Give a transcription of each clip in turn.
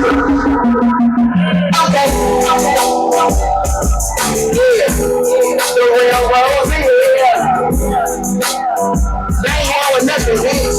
Okay. Yeah. The real world is here. They ain't having nothing, bitch.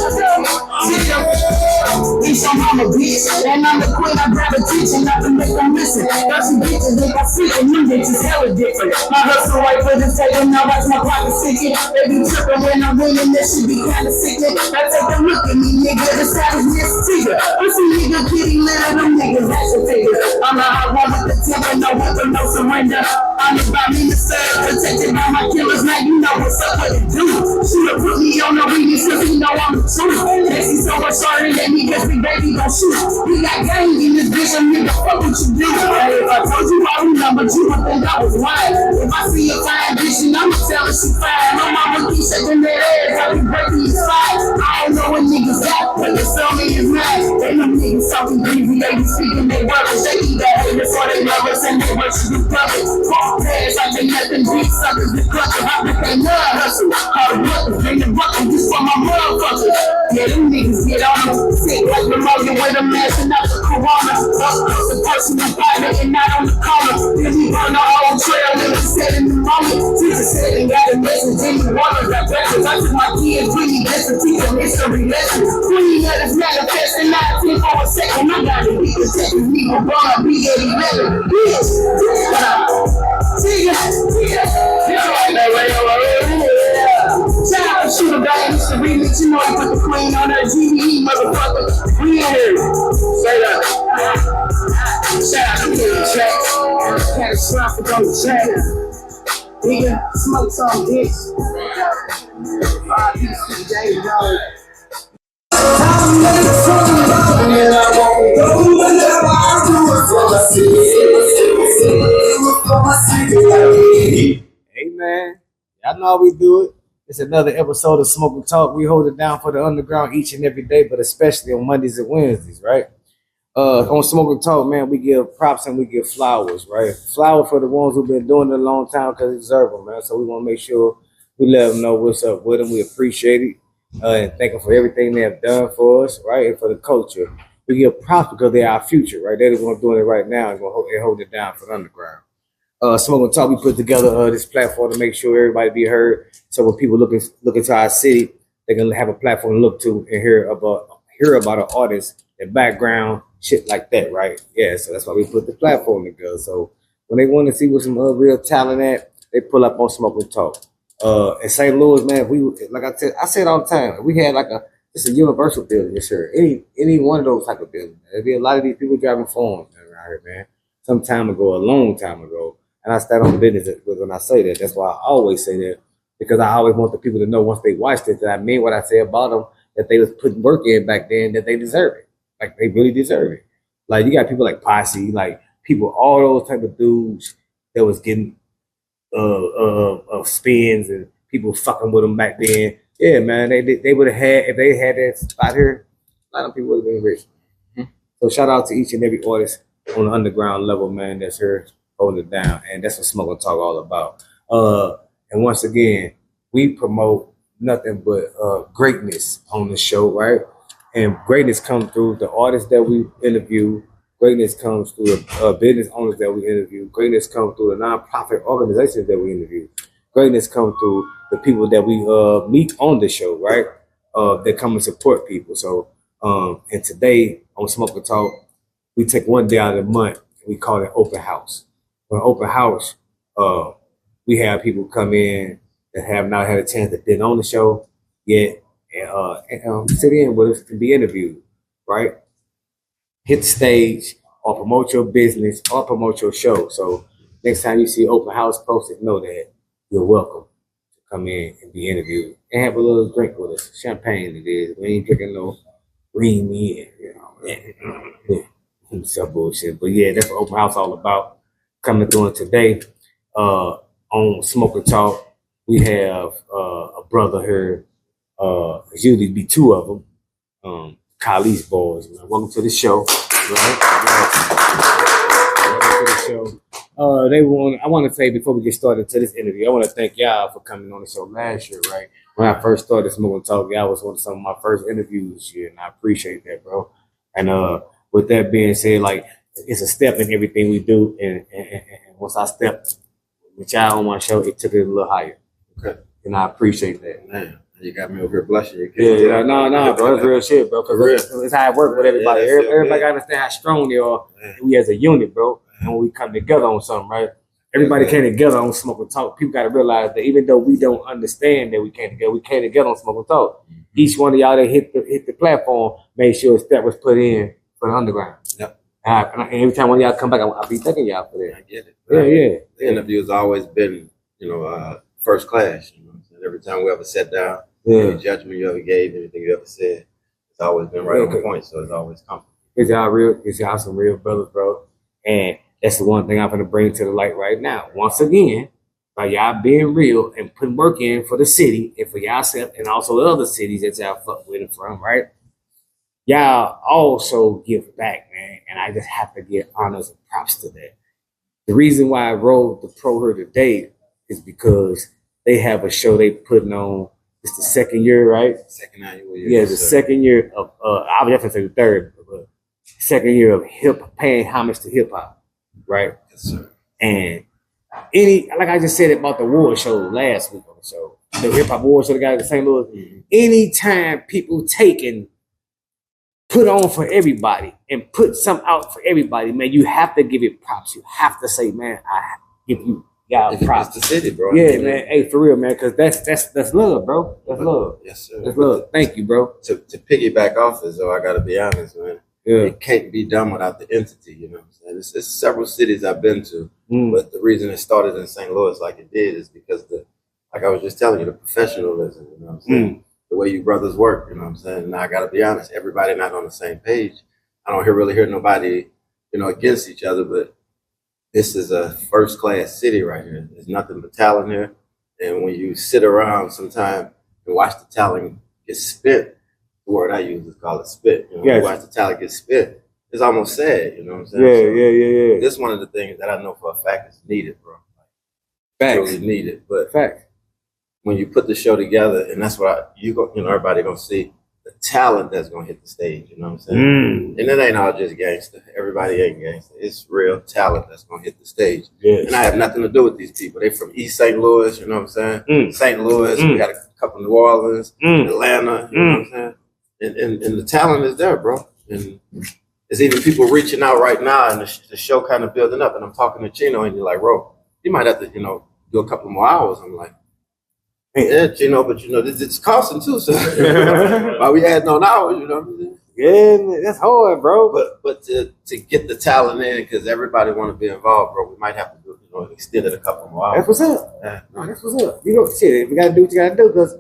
Bitch, I'm a bitch, and I'm the queen. I grab attention, not to make them listen. Got some bitches, they got sick, and them bitches hella different. My hustle right for the table, now watch my pocket sickin'. They be trippin' when I'm winning, that shit be kinda sickening. Now take a look at me, nigga, the savage Miss Tigger. Pussy nigga, kitty litter, them niggas action figures. I'm a hot one with the temper, no weapon, no surrender. I'm about me to serve, protected by my killers. Now you know what's up with the dude. Shoulda put me on the reading, since you know I'm the truth. Jesse so much harder than me, cause we baby gon' shoot. We got gang in this bitch, and nigga, fuck what you do. Hey, if I told you I remembered you, would think I was lying. If I see a fine bitch, and I'ma tell her she fine. My mama keep shaking that ass, I be breaking his side. I don't know what niggas got, but they sell me is mine. They them niggas talking greasy, they be speaking they words. They eat that hate before they lovers, and they worship the public. Fuck pads, I think nothing beat suckers, the clutcher. I think they love hustle. All the buckles, bring the buckle, just for my motherfuckers. Yeah, them niggas get on them. Sick like the motion with them mashing up the corona. Up close to personal private and not on the corner. Then we burn the whole trail and we set in the moment. Teacher said they got a message in the water. Got breakfast. I took my kids with me. Listen, teach them history lesson. Queen of this manifesting 19 for a second. I got to be protected. We gon' burn up B11. Bitch. Shout out to Shooter Bang, it's the remix, you know I put the queen on her GDE, motherfucker. We in here. Say that. Shout out to the tracks. Catastrophic on the track. Nigga, smoke some bitch. R.I.P. to James Dog. I'm never talking about it, and I won't go whenever I do it for my city. Hey man, y'all know how we do it. It's another episode of Smoke and Talk. We hold it down for the underground each and every day, but especially on Mondays and Wednesdays, right? On Smoke and Talk, man, we give props and we give flowers, right? Flower for the ones who've been doing it a long time because they deserve them, man. So we want to make sure we let them know what's up with them. We appreciate it and thank them for everything they have done for us, right? And for the culture. We give props because they're our future, right? They're the ones doing it right now and going to hold it down for the underground. Smoke and Talk, we put together this platform to make sure everybody be heard. So when people look into our city, they're gonna have a platform to look to and hear about an artist, their background, shit like that, right? Yeah, so that's why we put the platform together. So when they want to see what some real talent at, they pull up on Smoke and Talk. In St. Louis, man, we like I said all the time, if we had like it's a universal building, yes sir. Any one of those type of buildings. There'd be a lot of these people driving phones around here, man. Some time ago, a long time ago. And I stand on business when I say that. That's why I always say that, because I always want the people to know once they watch this that I mean what I say about them, that they was putting work in back then, that they deserve it. Like, they really deserve it. Like, you got people like Posse, like people, all those type of dudes that was getting spins and people fucking with them back then. Yeah, man, they would have had, if they had that spot here, a lot of people would have been rich. Mm-hmm. So shout out to each and every artist on the underground level, man, that's here holding it down, and that's what Smoke and Talk all about. And once again, we promote nothing but greatness on the show, right? And greatness comes through the artists that we interview. Greatness comes through the business owners that we interview. Greatness comes through the nonprofit organizations that we interview. Greatness comes through the people that we meet on the show, right? That come and support people. So, and today on Smoke and Talk, we take one day out of the month and we call it open house. For an open house, we have people come in that have not had a chance to get on the show yet and sit in with us to be interviewed, right? Hit the stage or promote your business or promote your show. So next time you see open house posted, know that you're welcome to come in and be interviewed and have a little drink with us. Champagne it is. We ain't drinking no green meat, you know. Some bullshit. But yeah, that's what open house all about. Coming through it today on Smoke and Talk, we have a brother here. It's usually be two of them. Calice Boyz, man. Welcome to the show. Right? Welcome to the show. I want to say before we get started to this interview, I want to thank y'all for coming on the show last year, right? When I first started Smoke and Talk, y'all was one of some of my first interviews this year, and I appreciate that, bro. And with that being said, like it's a step in everything we do, and once I stepped with y'all on my show, it took it a little higher. Okay. And I appreciate that. Man, you got me over here blushing. Yeah, no, bro, that's real shit, bro. Because it's how it work with everybody. Everybody gotta understand how strong they are. We as a unit, bro, and when we come together on something, right? Everybody came together on Smoke and Talk. People got to realize that even though we don't understand that we came together on Smoke and Talk. Mm-hmm. Each one of y'all that hit the platform made sure a step was put in for the underground. Yep. And every time one of y'all come back, I'll be thanking y'all for that. I get it. Yeah. The interview has always been, first class. You know what I'm saying? Every time we ever sat down, any judgment you ever gave, anything you ever said, it's always been right on point. So it's always comfortable. It's y'all some real brothers, bro. And that's the one thing I'm going to bring to the light right now. Once again, by y'all being real and putting work in for the city and for yourself and also the other cities that y'all fuck with and from, right? Y'all also give back, man. And I just have to give honors and props to that. The reason why I wrote the Pro Her today is because they have a show they putting on. It's the second year, right? Second annual year. Yeah, the second year of, I would definitely say the third, but second year of paying homage to hip hop. Right. Yes, sir. And like I just said about the award show last week on the show, the hip hop award show, the guy in St. Louis. Mm-hmm. Anytime people take and put on for everybody and put something out for everybody, man, you have to give it props. You have to say, man, I give you y'all props. It's the city, bro. Yeah, man. Hey, for real, man, because that's love, bro. That's love. Yes, sir. That's love. Thank you, bro. To piggyback off this, though, I got to be honest, man. Yeah. It can't be done without the entity, you know what I'm saying? It's several cities I've been to, but the reason it started in St. Louis like it did is because like I was just telling you, the professionalism, you know what I'm saying? The way you brothers work, you know what I'm saying? And I got to be honest, everybody not on the same page. I don't really hear nobody, against each other, but this is a first-class city right here. There's nothing but talent here. And when you sit around sometime and watch the talent get spent, the word I use is called spit. Yes. Watch the talent get spit. It's almost sad, you know what I'm saying? Yeah. This is one of the things that I know for a fact is needed, bro. Facts. Really needed. But facts. When you put the show together, and that's what everybody gonna see the talent that's gonna hit the stage, you know what I'm saying? And it ain't all just gangster. Everybody ain't gangster. It's real talent that's gonna hit the stage. Yes. And I have nothing to do with these people. They from East St. Louis, you know what I'm saying? St. Louis, we got a couple New Orleans, Atlanta, you know what I'm saying? And the talent is there, bro. And there's even people reaching out right now, and the show kind of building up. And I'm talking to Chino, and you're like, bro, you might have to, do a couple more hours. I'm like, yeah, Chino, but it's costing too. So why we adding on hours? You know what I'm saying? Yeah, man, that's hard, bro. But to get the talent in, because everybody want to be involved, bro, we might have to do extend it a couple more hours. That's what's up. Yeah. No, that's what's up. Shit, you gotta do what you gotta do, because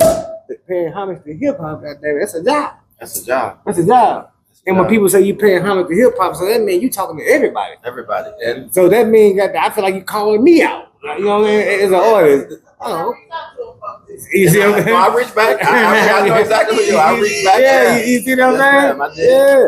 paying homage to hip hop, goddamn, that's a job. That's a job. That's a job. And when people say you paying homage to hip hop, so that means you talking to everybody. Everybody. And so that means that I feel like you calling me out. You know what I mean? As an artist. Oh. You see what I'm saying? I reach back. I know exactly what you are. I reach back. Yeah, you see what I'm saying?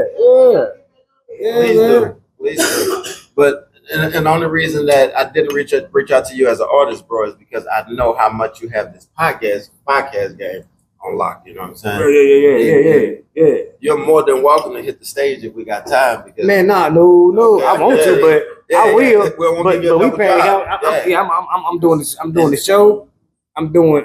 Yeah. Please do. But and the only reason that I didn't reach out to you as an artist, bro, is because I know how much you have this podcast game on lock. You know what I'm saying? Yeah. You're more than welcome to hit the stage if we got time. Because man, no, okay, I want to, but I will. But we paying out. I'm doing this. I'm doing the show. I'm doing.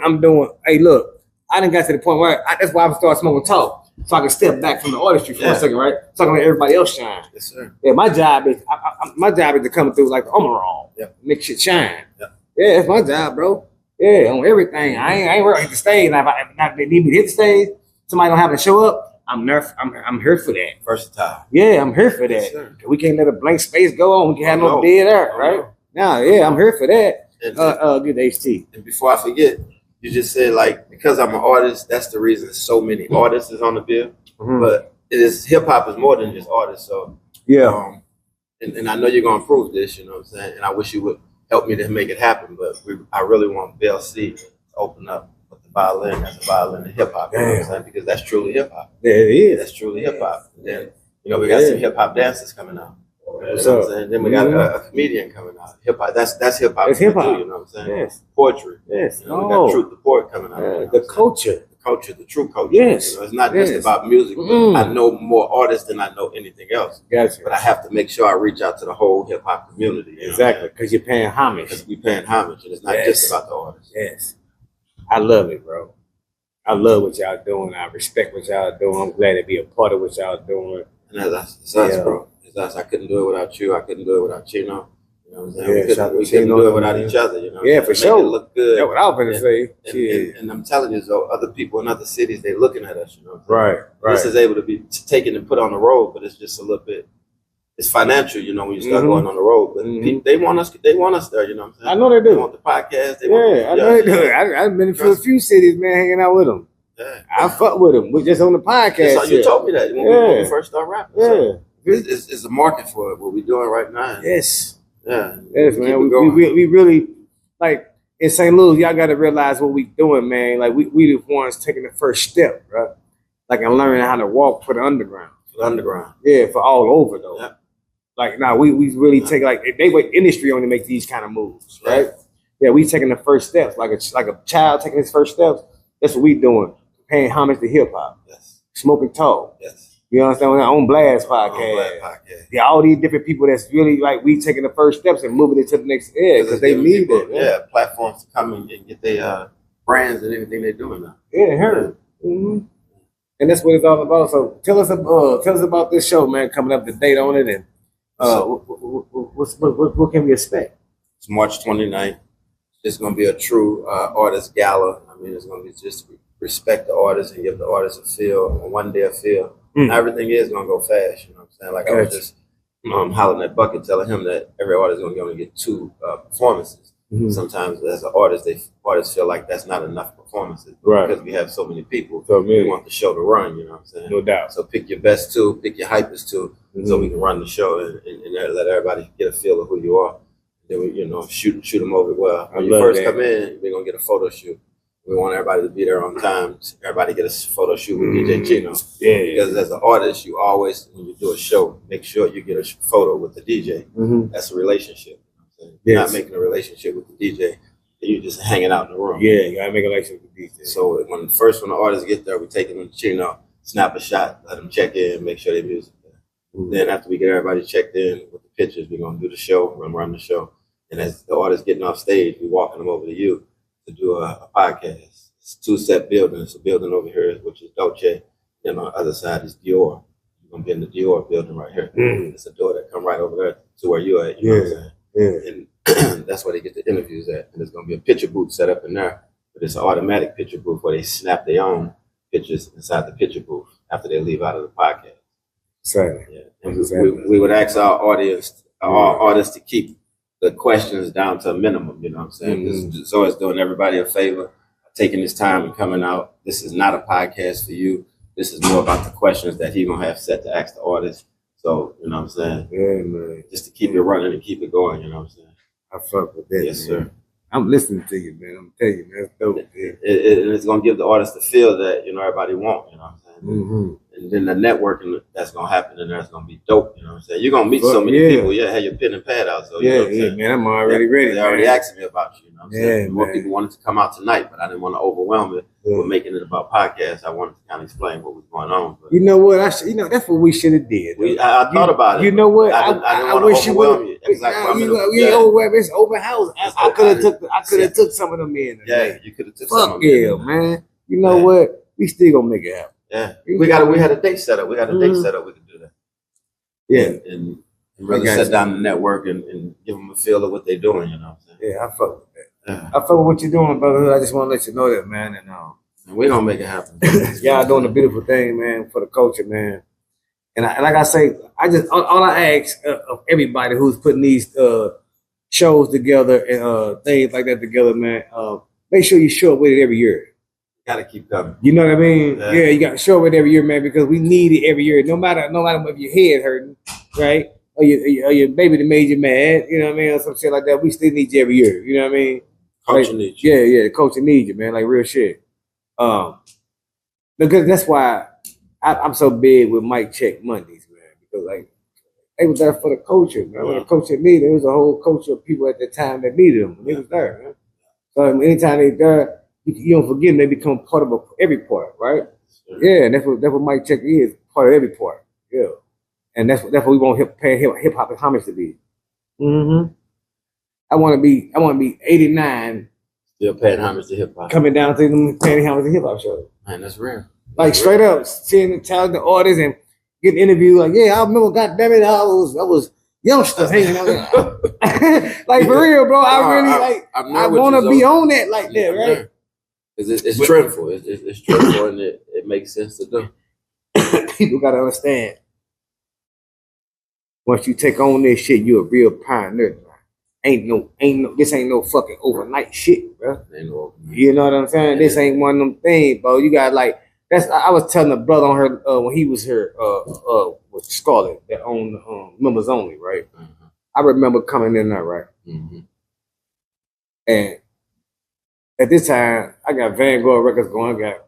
Hey, look, I done got to the point where that's why I started smoking talk, so I can step back from the artistry for a second, right? So I can let everybody else shine. Yes, sir. Yeah, my job is to come through like the overall, make shit shine. Yeah, that's my job, bro. Yeah, on everything. I ain't working at the stage. Now, if they need me to hit the stage, somebody don't have to show up. I'm here for that. Versatile. Yeah, I'm here for that. Yes, we can't let a blank space go on. We can't have no dead air, right? Now, I'm here for that. Get the HT. And before I forget, you just said because I'm an artist, that's the reason so many artists is on the bill. Mm-hmm. But hip hop is more than just artists. So and I know you're gonna prove this, you know what I'm saying? And I wish you would help me to make it happen. But I really want BLC to open up with the violin as a violin in hip hop, you know what I'm saying? Because that's truly hip hop. Yeah, it is. That's truly hip hop. And then we got some hip hop dancers coming out. You know what I'm saying? Then we got a comedian coming out. Hip hop. That's hip hop. It's hip hop. You know what I'm saying? Yes. Poetry. Yes. We got Truth the Poet coming out. The culture. culture, the true culture. Yes. You know, it's not just about music. But I know more artists than I know anything else. Gotcha. But I have to make sure I reach out to the whole hip hop community. Exactly, because you're paying homage. Because we're paying homage, and it's not just about the artists. Yes. I love it, bro. I love what y'all doing. I respect what y'all doing. I'm glad to be a part of what y'all doing. And it's us, bro. It's us. I couldn't do it without you. I couldn't do it without Chino. You know what I'm saying? We couldn't do it without each other. You know? Yeah, for sure. It look good. That's what I was going to say. And I'm telling you, so other people in other cities, they're looking at us. You know? Right. This is able to be taken and put on the road, but it's just a little bit. It's financial, you know, when you start going on the road. But people, they want us there. You know what I'm saying? I know they do. They want the podcast. I know they do. I've been to a few cities, man, hanging out with them. Yeah. I fuck with them. We're just on the podcast. You told me that when we first started rapping. Yeah. So it's a market for it, what we're doing right now. Yes. Yeah. Yes, man. We really, like, in St. Louis, y'all got to realize what we doing, man. Like, we the ones taking the first step, right? Like, I'm learning how to walk for the underground. For the underground. Yeah, for all over, though. Yeah. Like, we really take, like, they were industry only make these kind of moves, right? Yeah, we taking the first steps. Like a child taking his first steps. That's what we doing. Paying homage to hip hop. Yes. Smoking Talk. Yes. You understand? On Blast podcast. Yeah, all these different people that's really like we taking the first steps and moving it to the next edge because they need people, it. Yeah, platforms to come and get their brands and everything they're doing now. Yeah, heard. Mm-hmm. And that's what it's all about. So tell us about this show, man. Coming up, the date on it, and what can we expect? It's March 29th. It's going to be a true artist gala. I mean, it's going to be just respect the artists and give the artists a feel, a one-day feel. Everything is going to go fast, you know what I'm saying? Like I was just hollering at Bucket, telling him that every artist is going to only get 2 performances. Sometimes as an artist, artists feel like that's not enough performances. Right. Because we have so many people. So we want the show to run, you know what I'm saying? No doubt. So pick your best 2, pick your hypest 2, so we can run the show and let everybody get a feel of who you are. Then we, shoot them over well. When you first come in, we're going to get a photo shoot. We want everybody to be there on time. Everybody get a photo shoot with DJ Chino. Yeah. Because as an artist, you always, when you do a show, make sure you get a photo with the DJ. That's a relationship. You're not making a relationship with the DJ. You're just hanging out in the room. Yeah, you got to make a relationship with the DJ. So when the artists get there, we take them to Chino, snap a shot, let them check in, make sure their music there. Then after we get everybody checked in with the pictures, we're going to do the show, run the show. And as the artists getting off stage, we're walking them over to you to do a podcast. It's a 2-step building. It's a building over here, which is Dolce. Then on the other side is Dior. You're going to be in the Dior building right here. It's a door that come right over there to where you're at. You know what I'm saying? Yeah. And that's where they get the interviews at. And there's going to be a picture booth set up in there. But it's an automatic picture booth where they snap their own pictures inside the picture booth after they leave out of the podcast. Exactly. Yeah. And we would ask our audience, our artists to keep the questions down to a minimum, you know what I'm saying? So it's doing everybody a favor, taking this time and coming out. This is not a podcast for you. This is more about the questions that he's going to have set to ask the artist. So, you know what I'm saying? Yeah, man. Just to keep it running and keep it going, you know what I'm saying? I fuck with that. Yes, sir. I'm listening to you, man. I'm telling you, man. That's dope. It's going to give the artist the feel that, everybody want, you know what I'm saying? And then the networking that's going to happen in there is going to be dope, you know what I'm saying? You're going to meet so many people. Yeah, have your pen and pad out. So, man, I'm already ready. They already asked me about you, you know what I'm saying? More people wanted to come out tonight, but I didn't want to overwhelm it with making it about podcasts. I wanted to kind of explain what was going on. But you know what? That's what we should have did. I thought about it. You know what? I wish you would. It's open house. I could have took some of them in. Yeah, you could have took some of them in. Man. You know what? We still gonna make it happen. Yeah, we had a date set up. We had a date set up. We could do that. Yeah, and really sit down and network and give them a feel of what they're doing. You know what I'm saying? Yeah, I fuck with that. Yeah. I fuck with what you're doing, brother. I just want to let you know that, man. And we're gonna make it happen. Y'all doing a beautiful thing, man, for the culture, man. And like I say, all I ask of everybody who's putting these shows together and things like that together, man, make sure you show up with it every year. Gotta keep coming. You know what I mean? Yeah, you got to show it every year, man, because we need it every year. No matter if your head hurting, right? Or your baby that made you mad, you know what I mean? Or some shit like that. We still need you every year. You know what I mean? Culture needs you. Yeah, the culture needs you, man. Like real shit. Because that's why I'm so big with Mic Check Mondays, man. Because like they was there for the culture, man. When the culture needed, there was a whole culture of people at the time that needed them. They was there, man. So anytime they there, you don't forget them, they become part of every part, right? Yeah, and that's what Mike Check is, part of every part. Yeah. And that's what we want pay hip hop and homage to be. Mm-hmm. I want to be 89. Still paying homage to hip hop. Coming down to them paying homage to hip hop shows. Man, that's real. Like straight up seeing the talented artists and getting interviewed. Like, yeah, I remember, goddamn it, I was youngsters hanging out there. Like for real, bro. I want to be on that like that, right? It's trendful. It's trendful, and it makes sense to do. People gotta understand. Once you take on this shit, you're a real pioneer. This ain't no fucking overnight shit, bro. You know what I'm saying? Yeah. This ain't one of them things, bro. You got like I was telling a brother on her when he was here with Scarlett that owned members only, right? Mm-hmm. I remember coming in there, right? Mm-hmm. And at this time, I got Vanguard Records going, I got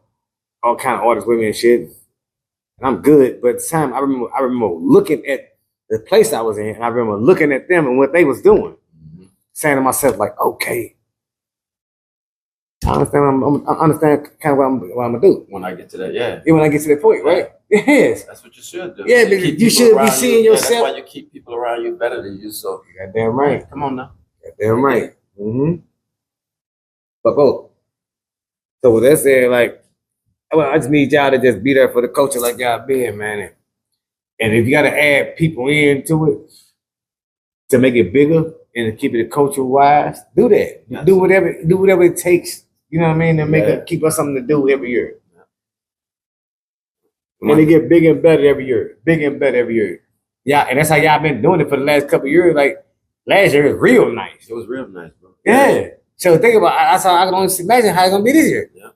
all kind of artists with me and shit. And I'm good, but at the time I remember looking at the place I was in, and I remember looking at them and what they was doing. Saying to myself, like, okay, I understand kind of what I'm gonna do when I get to that. Yeah, when I get to that point, right? Yes, that's what you should do. Yeah, because you should be seeing yourself. Yeah, that's why you keep people around you better than you. So you goddamn right. Come on now. Goddamn right. Mm-hmm. But go. So with that said, like, I just need y'all to just be there for the culture like y'all been, man. And if you got to add people into it to make it bigger and to keep it culture wise, do that. Yes. Do whatever it takes. You know what I mean? To make it keep us something to do every year. And they get bigger and better every year. Bigger and better every year. Yeah, and that's how y'all been doing it for the last couple of years. Like last year was real nice. It was real nice, bro. Yeah. So think about I can only imagine how it's gonna be this year. Yeah.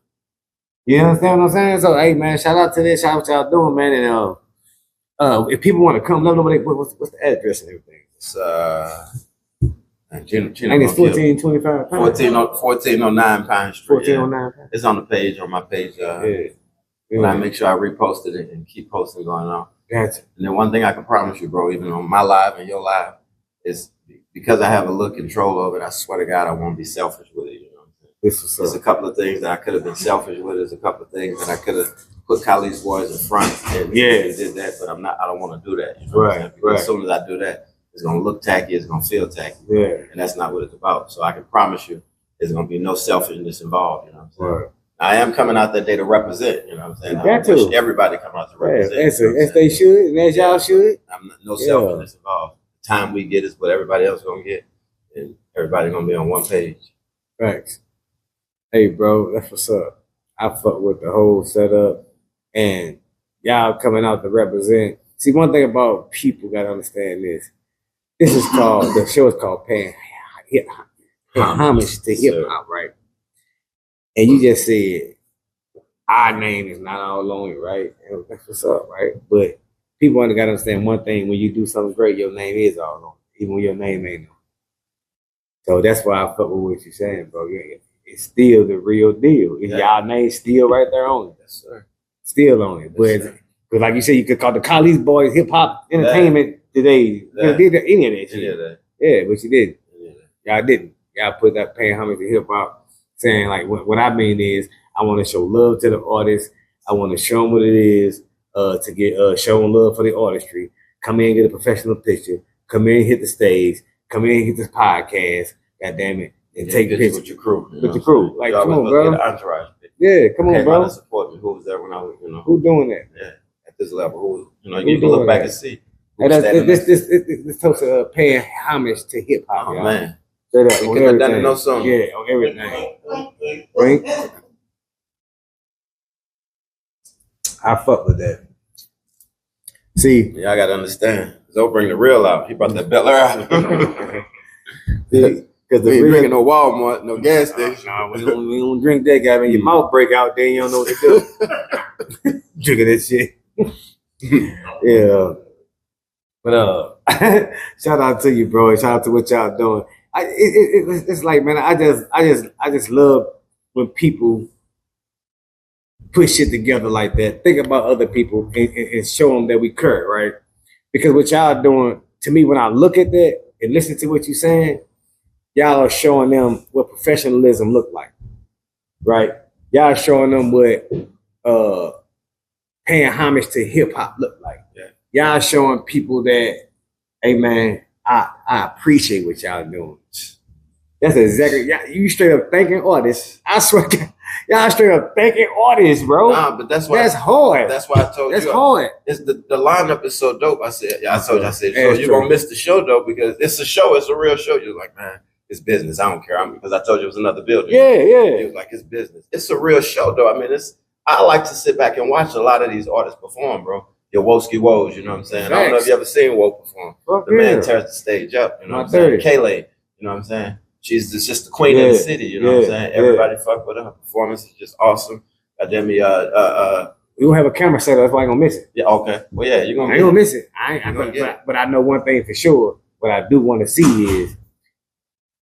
You understand what I'm saying? So hey man, shout out to this, shout out what y'all doing, man. And if people want to come, let them know what's the address and everything. It's it's 1425 1409 Pine Street. 1409 Pine. It's on the page, on my page. And I make sure I reposted it and keep posting going on. Gotcha. And then one thing I can promise you, bro, even on my live and your live, is because I have a little control over it, I swear to God, I won't be selfish with it. You know what I'm saying? There's a couple of things that I could have been selfish with. There's a couple of things that I could have put Calice Boyz in front and did that, but I don't want to do that. You know what I'm saying? Because as soon as I do that, it's gonna look tacky, it's gonna feel tacky. Yeah. And that's not what it's about. So I can promise you there's gonna be no selfishness involved, you know what I'm saying? Right. I am coming out that day to represent, you know what I'm saying? I wish everybody come out to represent. As they should, and as y'all should. No selfishness involved. The time we get is what everybody else gonna get, and everybody gonna be on one page. Thanks. Hey bro, that's what's up. I fuck with the whole setup, and y'all coming out to represent. See, one thing about people gotta understand this. The show is called paying homage to hip hop, right? And you just said our name is not all on it, right? And that's what's up, right? But people only gotta understand one thing: when you do something great, your name is all on it, even when your name ain't on it. So that's why I fuck with what you're saying, bro. Yeah, it's still the real deal. Is y'all name still right there on it? Yes, sir. Still on it, but like you said, you could call the Calice Boyz Hip Hop Entertainment today. Did any of that shit? Yeah, but you didn't. Y'all didn't. Y'all put that paying homage to hip hop. Saying like what I mean is I want to show love to the artists. I want to show them what it is to get showing love for the artistry. Come in and get a professional picture. Come in and hit the stage. Come in and hit this podcast. God damn it, and take pictures with your crew. With your crew, like come on, bro. Entourage. Yeah, come on, bro. Support me. Who was there when I was, Who doing that? Yeah, at this level. You can look back and see. This talks of paying homage to hip hop. Oh man. Straight up, could have done it no sooner. Yeah, on everything. Right? I fuck with that. See, I gotta understand. Zoe bring the real out. He brought that Bel Air out. Because we ain't drinking no Walmart, no gas station. Nah, we don't drink that, guy. When your mouth break out, then you don't know what to do. Drinking that shit. Yeah. But shout out to you, bro. Shout out to what y'all doing. It's like, man, I just love when people put shit together like that. Think about other people and show them that we care, right? Because what y'all doing, to me, when I look at that and listen to what you're saying, y'all are showing them what professionalism look like. right? Y'all showing them what paying homage to hip hop look like. Yeah. Y'all showing people that, hey man, I appreciate what y'all doing. That's exactly, you straight up thanking artists. I swear, y'all straight up thanking artists, bro. Nah, but that's why that's hard. That's why I told that's you. That's hard. It's the lineup is so dope. I said, I told you, so you're gonna miss the show though, because it's a show, it's a real show. You're like, man, it's business. I don't care. Because I told you it was another building. Yeah. It was like, it's business. It's a real show though. I mean, I like to sit back and watch a lot of these artists perform, bro. Your Woski Woes, you know what I'm saying? Thanks. I don't know if you ever seen Wo perform. The man tears the stage up, you know what I'm saying? Calice, you know what I'm saying? She's just the queen of the city, you know what I'm saying? Everybody fuck with her. Her performance is just awesome. Goddamn me, we don't have a camera set up, that's why I ain't gonna miss it. Yeah, okay. Well, yeah, you're gonna I ain't gonna miss it. But I know one thing for sure. What I do want to see is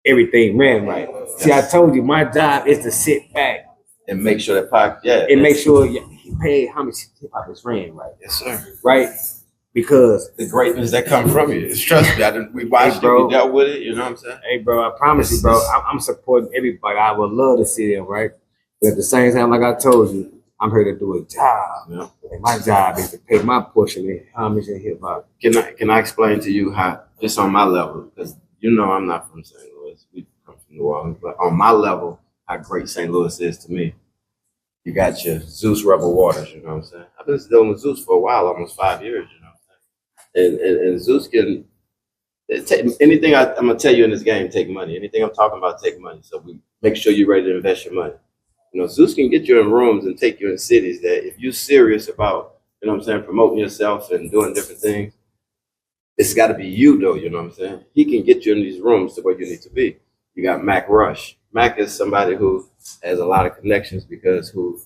everything ran right. Yes. See, I told you my job is to sit back and make sure that and make sure he paid how much hip hop is ran right. Yes, sir. Right? Because the greatness that come from you. Trust me, we watched it, we dealt with it, you know what I'm saying? Hey, bro, I promise you, bro, I'm supporting everybody. I would love to see them, right? But at the same time, like I told you, I'm here to do a job. Yeah. And my job is to pay my portion of homage and hip hop. Can I explain to you how, just on my level, because you know I'm not from St. Louis, we come from New Orleans, but on my level, how great St. Louis is to me. You got your Zeus Rebel Waters, you know what I'm saying? I've been dealing with Zeus for a while, almost 5 years, you know. And Zeus can take anything I'm gonna tell you in this game, take money. Anything I'm talking about, take money. So we make sure you're ready to invest your money. You know, Zeus can get you in rooms and take you in cities that if you're serious about, you know what I'm saying, promoting yourself and doing different things, it's gotta be you though, you know what I'm saying? He can get you in these rooms to where you need to be. You got Mac Rush. Mac is somebody who has a lot of connections because who,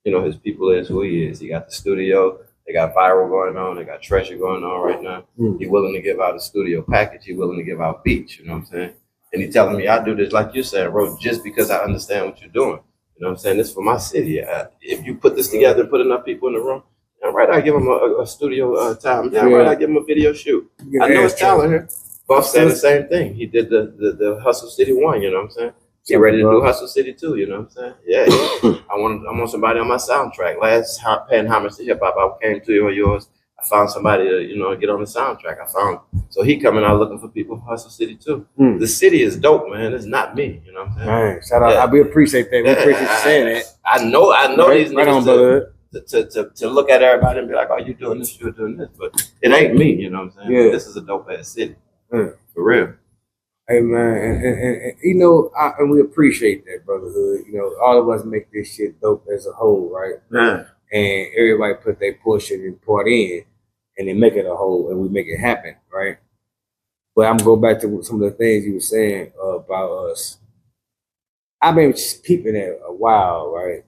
you know, his people is who he is. He got the studio. They got viral going on. They got treasure going on right now. He's willing to give out a studio package. He's willing to give out beats, you know what I'm saying? And he's telling me, I do this like you said, bro, just because I understand what you're doing. You know what I'm saying? This is for my city. If you put this together and put enough people in the room, right, I give him a studio time. Right, I give him a video shoot. I know it's talent here. Buff saying the same thing. He did the Hustle City 1, you know what I'm saying? Get ready to do Hustle City 2, you know what I'm saying? Yeah. I want somebody on my soundtrack. Last paying homage to hip hop, I came to you or yours. I found somebody to, you know, get on the soundtrack. So he coming out looking for people for Hustle City 2. The city is dope, man. It's not me, you know what I'm saying? Man, shout out. We appreciate that. We appreciate you saying that. I know these niggas on, to look at everybody and be like, oh, you doing this, you're doing this. But it ain't me, you know what I'm saying? Yeah. This is a dope ass city. For real. Hey man, and you know, and we appreciate that, brotherhood. You know, all of us make this shit dope as a whole, right? Yeah. And everybody put their portion and part in, and they make it a whole, and we make it happen, right? But I'm gonna go back to some of the things you were saying about us. I've been just peeping at a while, right?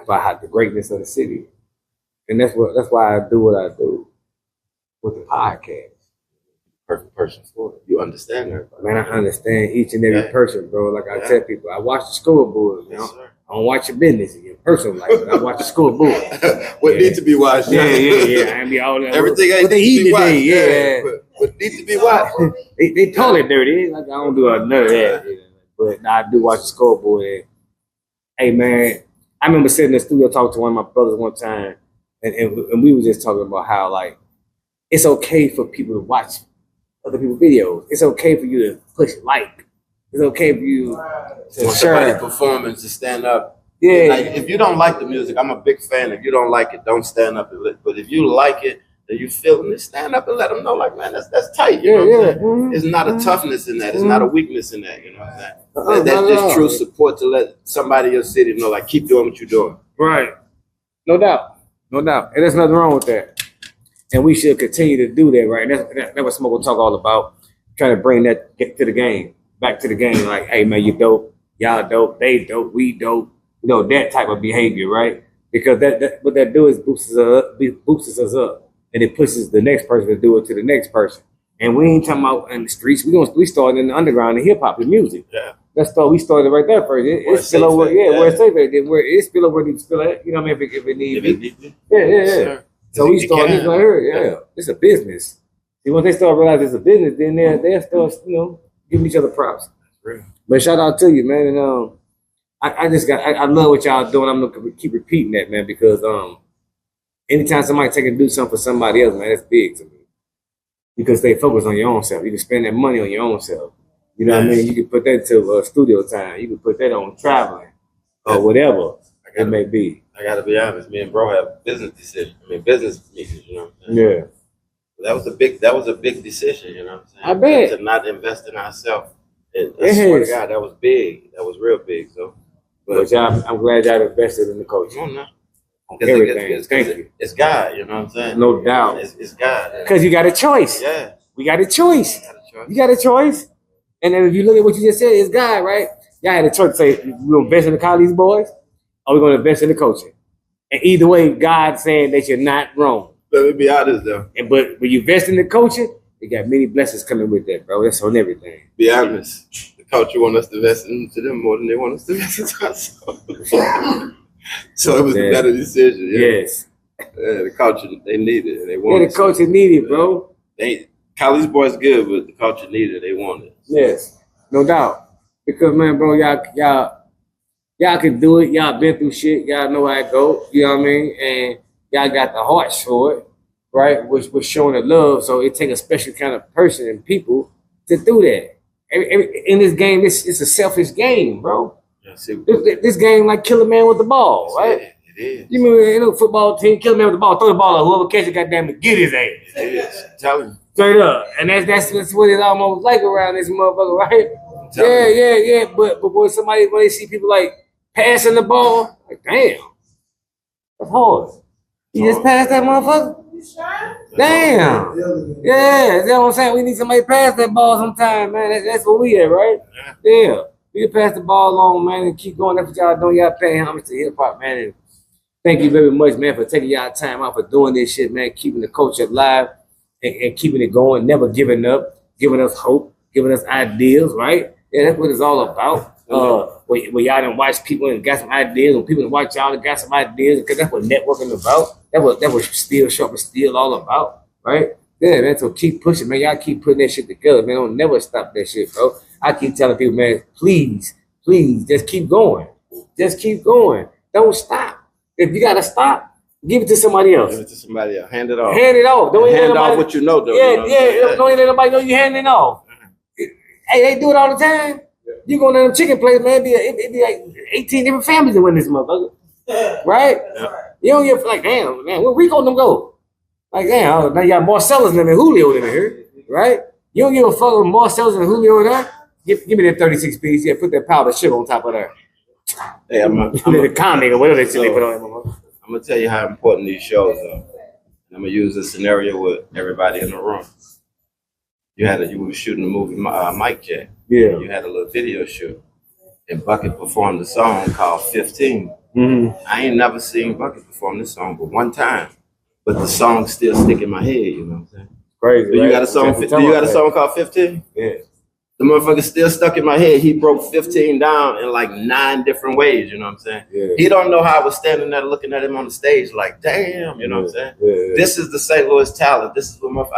About how the greatness of the city, and that's why I do what I do with the podcast. Perfect person for it. You understand her. Man, I understand each and every person, bro. Like I tell people, I watch the scoreboard, you know. I don't watch your business in your personal life, but I watch the scoreboard. What needs to be watched. Yeah. I mean, all that. Everything what they eat today, yeah. What needs to be watched. they call it dirty. Like I don't do none of that. But I do watch the scoreboard. And, hey, man, I remember sitting in the studio talking to one of my brothers one time, and we were just talking about how, like, it's okay for people to watch other people's videos. It's okay for you to push like. It's okay for you to share performance to stand up. Yeah. Like, if you don't like the music, I'm a big fan. If you don't like it, don't stand up and let. But if you like it and you feel it, stand up and let them know. Like, man, that's tight. You know what I'm saying? Mm-hmm. It's not a toughness in that. It's not a weakness in that. You know what I'm saying? That's true support to let somebody in your city know. Like, keep doing what you're doing. Right. No doubt. And there's nothing wrong with that. And we should continue to do that, right? That's what Smoke will talk all about, trying to bring that to the game, back to the game. Like, hey, man, you dope, y'all dope, they dope, we dope. You know, that type of behavior, right? Because that what that do is boosts us up, and it pushes the next person to do it to the next person. And we ain't talking about in the streets. We started in the underground in hip hop and music. Yeah. We started right there first. It spill over, where it's safe at. Where it spill over, it spill at. You know what I mean? If it needs. Yeah. Sure. So we started right here. It's a business. See, once they start realizing it's a business, then they'll start, giving each other props. That's real. But shout out to you, man. And I love what y'all doing. I'm gonna keep repeating that, man, because anytime somebody take and do something for somebody else, man, that's big to me. Because they focus on your own self. You can spend that money on your own self. You know what I mean? You can put that to studio time. You can put that on traveling or whatever it may be. I gotta be honest. Me and bro have business decisions. Business meetings. You know what I'm saying? Yeah. That was a big decision. You know what I'm saying? I bet. To not invest in ourselves. I swear to God, that was big. That was real big. So, but y'all, I'm glad y'all invested in the coach. Come on now. Everything. Thank you. It's God, you know what I'm saying? No doubt. It's God. Because you got a choice. Yeah. We got a choice. You got a choice. And then if you look at what you just said, it's God, right? Y'all had a choice to say, we're going to invest in the Calice boys or we're going to invest in the coaching. And either way, God's saying that you're not wrong. Let me be honest, though. But when you invest in the coaching, you got many blessings coming with that, bro. That's on everything. Be honest. The culture want us to invest into them more than they want us to invest into ourselves. So it was a better decision. Yeah. Yes. Yeah, the culture, they need it. They want the culture needed, bro. Calice boys good, but the culture needed. They want it. Yes, no doubt. Because man, bro, y'all can do it. Y'all been through shit. Y'all know how it go. You know what I mean? And y'all got the hearts for it, right? Which was showing the love. So it takes a special kind of person and people to do that. In this game, it's a selfish game, bro. This game like kill a man with the ball, right? It is. You remember football team, kill a man with the ball, throw the ball, whoever catch it, goddamn it, get his ass. It is. Tell him. Straight up. And that's what it's almost like around this motherfucker, right? Yeah. But when they see people like passing the ball, like damn. That's hard. You just pass that motherfucker? Damn. Yeah, that's what I'm saying. We need somebody to pass that ball sometime, man. That's what we at, right? Yeah. We can pass the ball along, man, and keep going. That's what y'all doing. Y'all paying homage to hip hop, man. And thank you very much, man, for taking y'all time out for doing this shit, man, keeping the culture alive and keeping it going, never giving up, giving us hope, giving us ideas, right? Yeah, that's what it's all about. Where y'all done watch people and got some ideas, and people watch y'all and got some ideas, because that's what networking is about. That was Steel Sharp and Steel all about, right? Yeah, man, so keep pushing, man. Y'all keep putting that shit together, man. Don't never stop that shit, bro. I keep telling people, man, please, just keep going. Just keep going. Don't stop. If you gotta stop, give it to somebody else. Give it to somebody else. Hand it off. Hand it off. Don't hand off what you know, though. Yeah. Don't let nobody know you handing it off. Hey, they do it all the time. You go to them chicken places, man, it'd be like 18 different families that win this motherfucker. Right? Yeah. You don't get like, damn, man, where Rico them go? Like, damn, now you got more sellers than Julio in here, right? You don't give a fuck with more sellers than Julio in there? Give me that 36 piece. Yeah, put that powder sugar on top of that. Hey, the comic or whatever they put on it. I'm gonna tell you how important these shows are. I'm gonna use a scenario with everybody in the room. You were shooting a movie, Mic Check. Yeah. You had a little video shoot, and Bucket performed a song called 15. Mm-hmm. I ain't never seen Bucket perform this song, but one time. But the song still stick in my head. You know what I'm saying? Crazy. Do you got a song? Do you got a song called 15? Yeah. The motherfucker still stuck in my head. He broke 15 down in like 9 different ways, you know what I'm saying? Yeah. He don't know how I was standing there looking at him on the stage like, damn, you know what I'm saying? Yeah. This is the St. Louis talent. This is what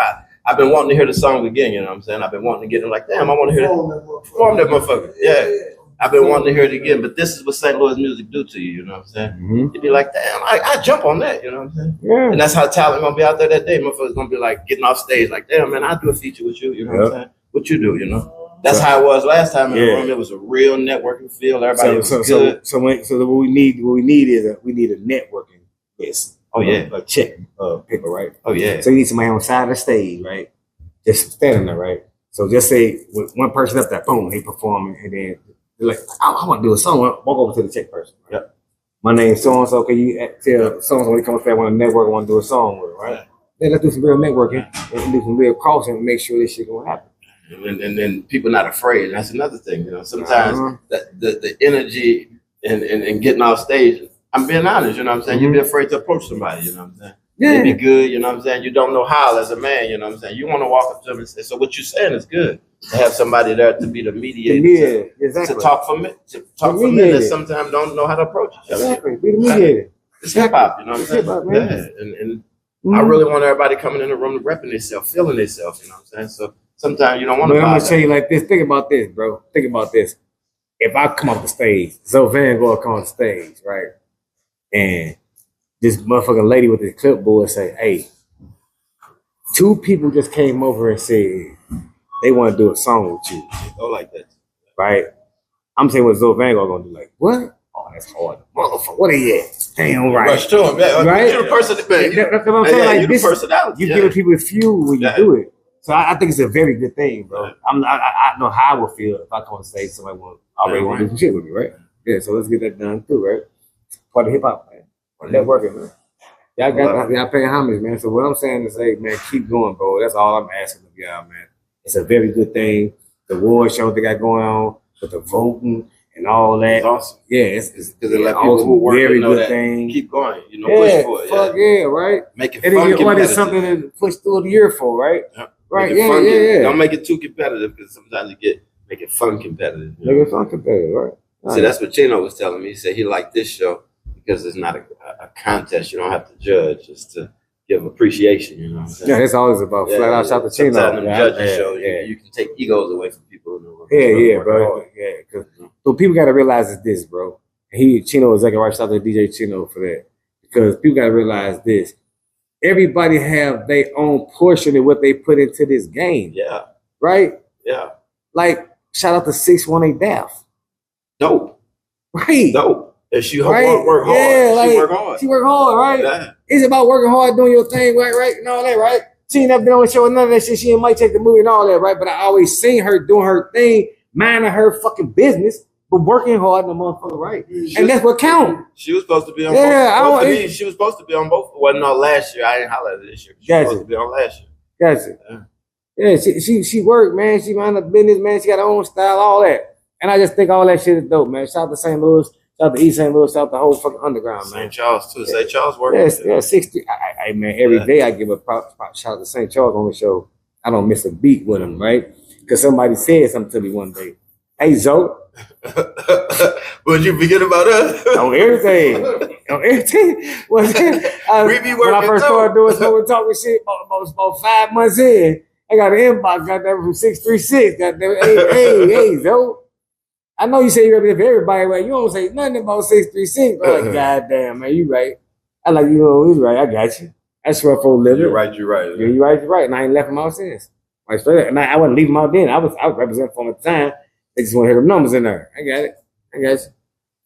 I've been wanting to hear the song again, you know what I'm saying? I've been wanting to get it like, damn, I want to hear it. Perform that motherfucker. Yeah. I've been wanting to hear it again, but this is what St. Louis music do to you, you know what I'm saying? Mm-hmm. You'd be like, damn, I jump on that, you know what I'm saying? Yeah. And that's how talent gonna be out there that day. Motherfuckers gonna be like getting off stage like, damn, man, I'll do a feature with you, you know what I'm saying? What you do, you know? That's how it was last time in the room. It was a real networking field. Everybody was good. So what we need is a networking list. Oh yeah, a check paper, right? Oh yeah. So you need somebody on the side of the stage, right? Just standing there, right? So just say with one person up there, boom, they performing, and then they're like, I want to do a song. Walk over to the check person. Right? Yep. My name's so and so. Can you tell so and so when he comes back, want to network, want to do a song with, right? Then let's do some real networking and do some real crossing and make sure this shit gonna happen. And then people not afraid. That's another thing, you know. Sometimes the energy and getting off stage. I'm being honest, you know what I'm saying. Mm-hmm. You'd be afraid to approach somebody, you know what I'm saying. Yeah. It'd be good, you know what I'm saying. You don't know how as a man, you know what I'm saying. You want to walk up to them and say, so what you saying is good. To have somebody there to be the mediator, exactly. to talk for men that sometimes don't know how to approach each other. Exactly. Be the mediator. It's hip hop, you know what I'm saying. Hip-hop, man. Yeah. And I really want everybody coming in the room repping themselves, feeling themselves, you know what I'm saying. So sometimes you don't want to. I'm gonna tell you like this. Think about this, bro. Think about this. if I come off the stage, so Van Gogh come on the stage, right? And this motherfucking lady with the clipboard say, hey, 2 people just came over and said they want to do a song with you. Go like that. Right? I'm saying what Zoe Van Gogh gonna do. Like, what? Oh, that's hard. Motherfucker, what are you at? Damn right. Rush to him, yeah. Right? You're the person that That's what I'm saying. Like, you're this, the personality. you're giving people fuel when you do it. So I think it's a very good thing, bro. Right. I know how I would feel if I come on stage, somebody already want to do some shit with me, right? Yeah, so let's get that done too, right? Part of hip hop, man. Networking, man. Y'all paying homage, man. So what I'm saying is, hey, man, keep going, bro. That's all I'm asking of y'all, man. It's a very good thing. The award show they got going on, with the voting and all that. It's awesome. Yeah, it's because it let people who work very know good that thing. Keep going, you know, Yeah, push for it. fuck yeah, right? Make it and fun. then you want something to push through the year for, right? Right, yeah. Don't make it too competitive because sometimes make it fun competitive. Make it fun competitive, right? See, that's what Chino was telling me. He said he liked this show because it's not a contest. You don't have to judge, just to give appreciation. You know what I'm saying? Yeah, it's always about flat out shout to Chino. Sometimes judging show, you can take egos away from people. Bro. Yeah, because so people got to realize is this, bro. Chino is like a right shout to DJ Chino for that, because people got to realize this. Everybody have their own portion of what they put into this game. Yeah. Right? Yeah. Like, shout out to 618 Daft. Dope. Right. Dope. And she work hard. Yeah, she work hard. She work hard, right? Yeah. It's about working hard, doing your thing, right? And all that, right? She ain't never been on the show and none of that shit. She might take the movie and all that, right? But I always seen her doing her thing, minding her fucking business, but working hard in the motherfucker, right? And that's what counts. She was supposed to be on both. She was supposed to be on both. Wasn't on last year. I didn't holler at her this year. She was supposed to be on last year. Gotcha. Yeah, she worked, man. She mind her business, man. She got her own style, all that. And I just think all that shit is dope, man. Shout out to St. Louis. Shout out to East St. Louis. Shout out to the whole fucking underground, man. St. Charles, too. St. Charles working. Yeah, 60. Man, every day I give a shout out to St. Charles on the show. I don't miss a beat with him, right? Because somebody said something to me one day. Hey, Zoe. Would you forget about us? On everything. On everything. We be working when I first started doing smoking talking shit, about 5 months in, I got an inbox, goddamn, from 636. Goddamn, hey, Zoe. I know you say you're representing for everybody, right? You don't say nothing about 636. I'm like, goddamn, man, you right. I like, you know, he's right. I got you. That's rough for a living. You're right. Yeah, you're right. And I ain't left him out since. Like, straight up. And I wasn't leaving him out then. I was representing for him at the time. They just want to hear the numbers in there. I got it.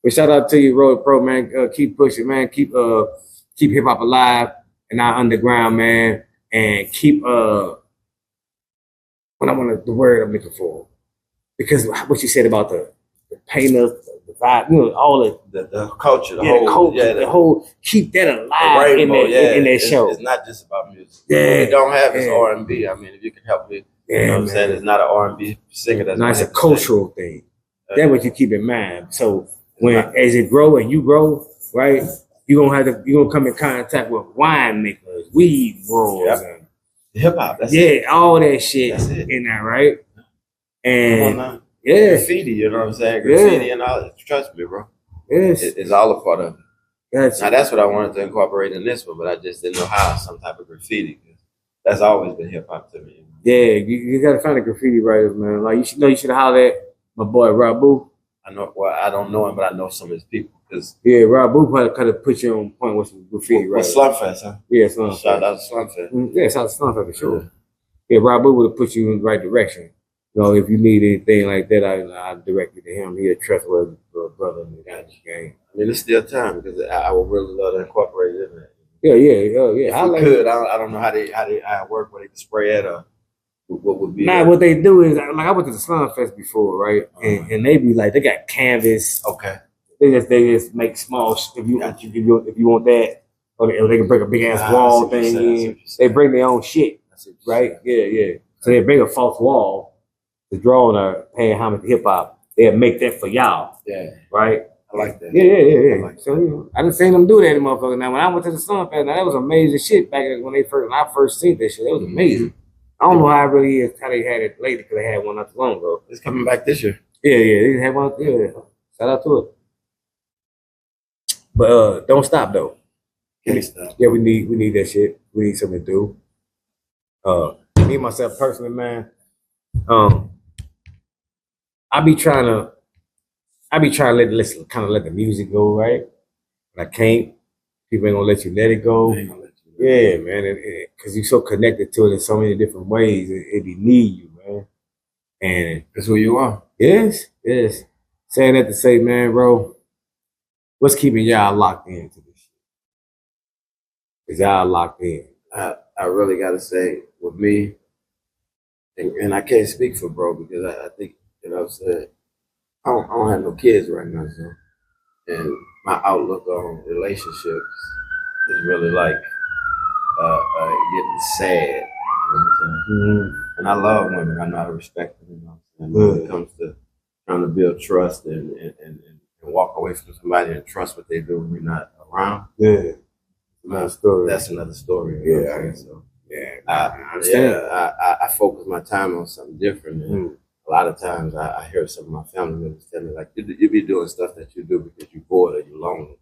But shout out to you, Road Pro, man. Keep pushing, man. Keep hip hop alive and our underground, man. And keep the word I'm looking for. Because what you said about the painters, the vibe, you know, all the culture, the whole keep that alive in that show. It's not just about music. Yeah, what we don't have is R&B. I mean, if you can help me, you know what I'm saying? It's not an R&B singer. That's it's a cultural thing. That's what you keep in mind. So as it grow and you grow, right, you're gonna come in contact with winemakers, weed growers, and hip hop. All that shit in there, right? And graffiti, you know what I'm saying? Graffiti and all that. Trust me, bro. Yes. It's all a part of it. Gotcha. Now that's what I wanted to incorporate in this one, but I just didn't know how. Some type of graffiti. That's always been hip hop to me. Yeah, you gotta find the graffiti writers, man. Like you should holler at my boy Rabu. I know. Well, I don't know him, but I know some of his people. Rabu probably kind of put you on point with some graffiti writers. With Slumfest, huh? Yeah, Slumfest. Shout out to Slumfest. Yeah, shout out to Slumfest for sure. Yeah, Rabu would have put you in the right direction. You know, if you need anything like that, I direct you to him. He's a trustworthy brother in the game. I mean, it's still time because I would really love to incorporate it in there. Yeah. If we could. I don't know how they work, where they can spray it or what would be. What they do is, like, I went to the Slumfest before, right? And they be like, they got canvas. Okay. They just make small. If you want that, or they can break a big ass wall thing in. They bring their own shit, right? Yeah. So they bring a false wall. The drawing are paying homage to hip hop. They'll make that for y'all. Yeah. I like that. Yeah. So I didn't see them do that, motherfucker. Now when I went to the Sunfest, that was amazing shit back when I first seen that shit. It was amazing. I don't know how it really is, how they had it lately, because they had one not too long ago. It's coming back this year. Yeah, they had one. Yeah, shout out to it. But don't stop though. Can't stop. Yeah, we need that shit. We need something to do. Me myself personally, man. I be trying to I be trying to let the music go, right? But I can't. People ain't gonna let you let it go. Yeah, man, because you're so connected to it in so many different ways. It be need you, man. And That's who you are. yes. Saying that to say, man, bro, what's keeping y'all locked into this shit? Is y'all locked in? I really got to say, with me, and I can't speak for bro because I think, you know what I'm saying, I don't have no kids right now, so, and my outlook on relationships is really like getting sad. You know what I'm saying? Mm-hmm. And I love women. I know how to respect them. You know what I'm saying? When it comes to trying to build trust and walk away from somebody and trust what they do when you're not around. Yeah. Another story. That's another story. I understand. I focus my time on something different. And a lot of times I hear some of my family members tell me, like, you be doing stuff that you do because you're bored or you're lonely.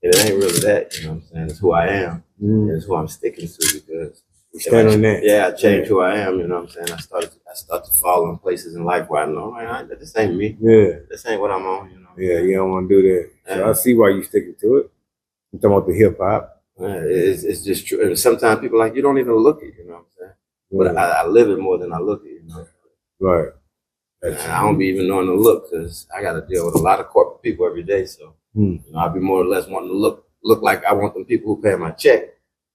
And it ain't really that, you know what I'm saying? It's who I am. And it's who I'm sticking to because stand on that. Yeah, I changed who I am, you know what I'm saying? I start to fall in places in life where I know, man, this ain't me. Yeah. This ain't what I'm on, you know. Yeah, you don't want to do that. So I see why you sticking to it. I'm talking about the hip hop. It's just true. And sometimes people like, you don't even look it, you know what I'm saying? But I live it more than I look it, you know. Right. I don't be even knowing to look because I got to deal with a lot of corporate people every day. So you know, I'll be more or less wanting to look like I want them people who pay my check,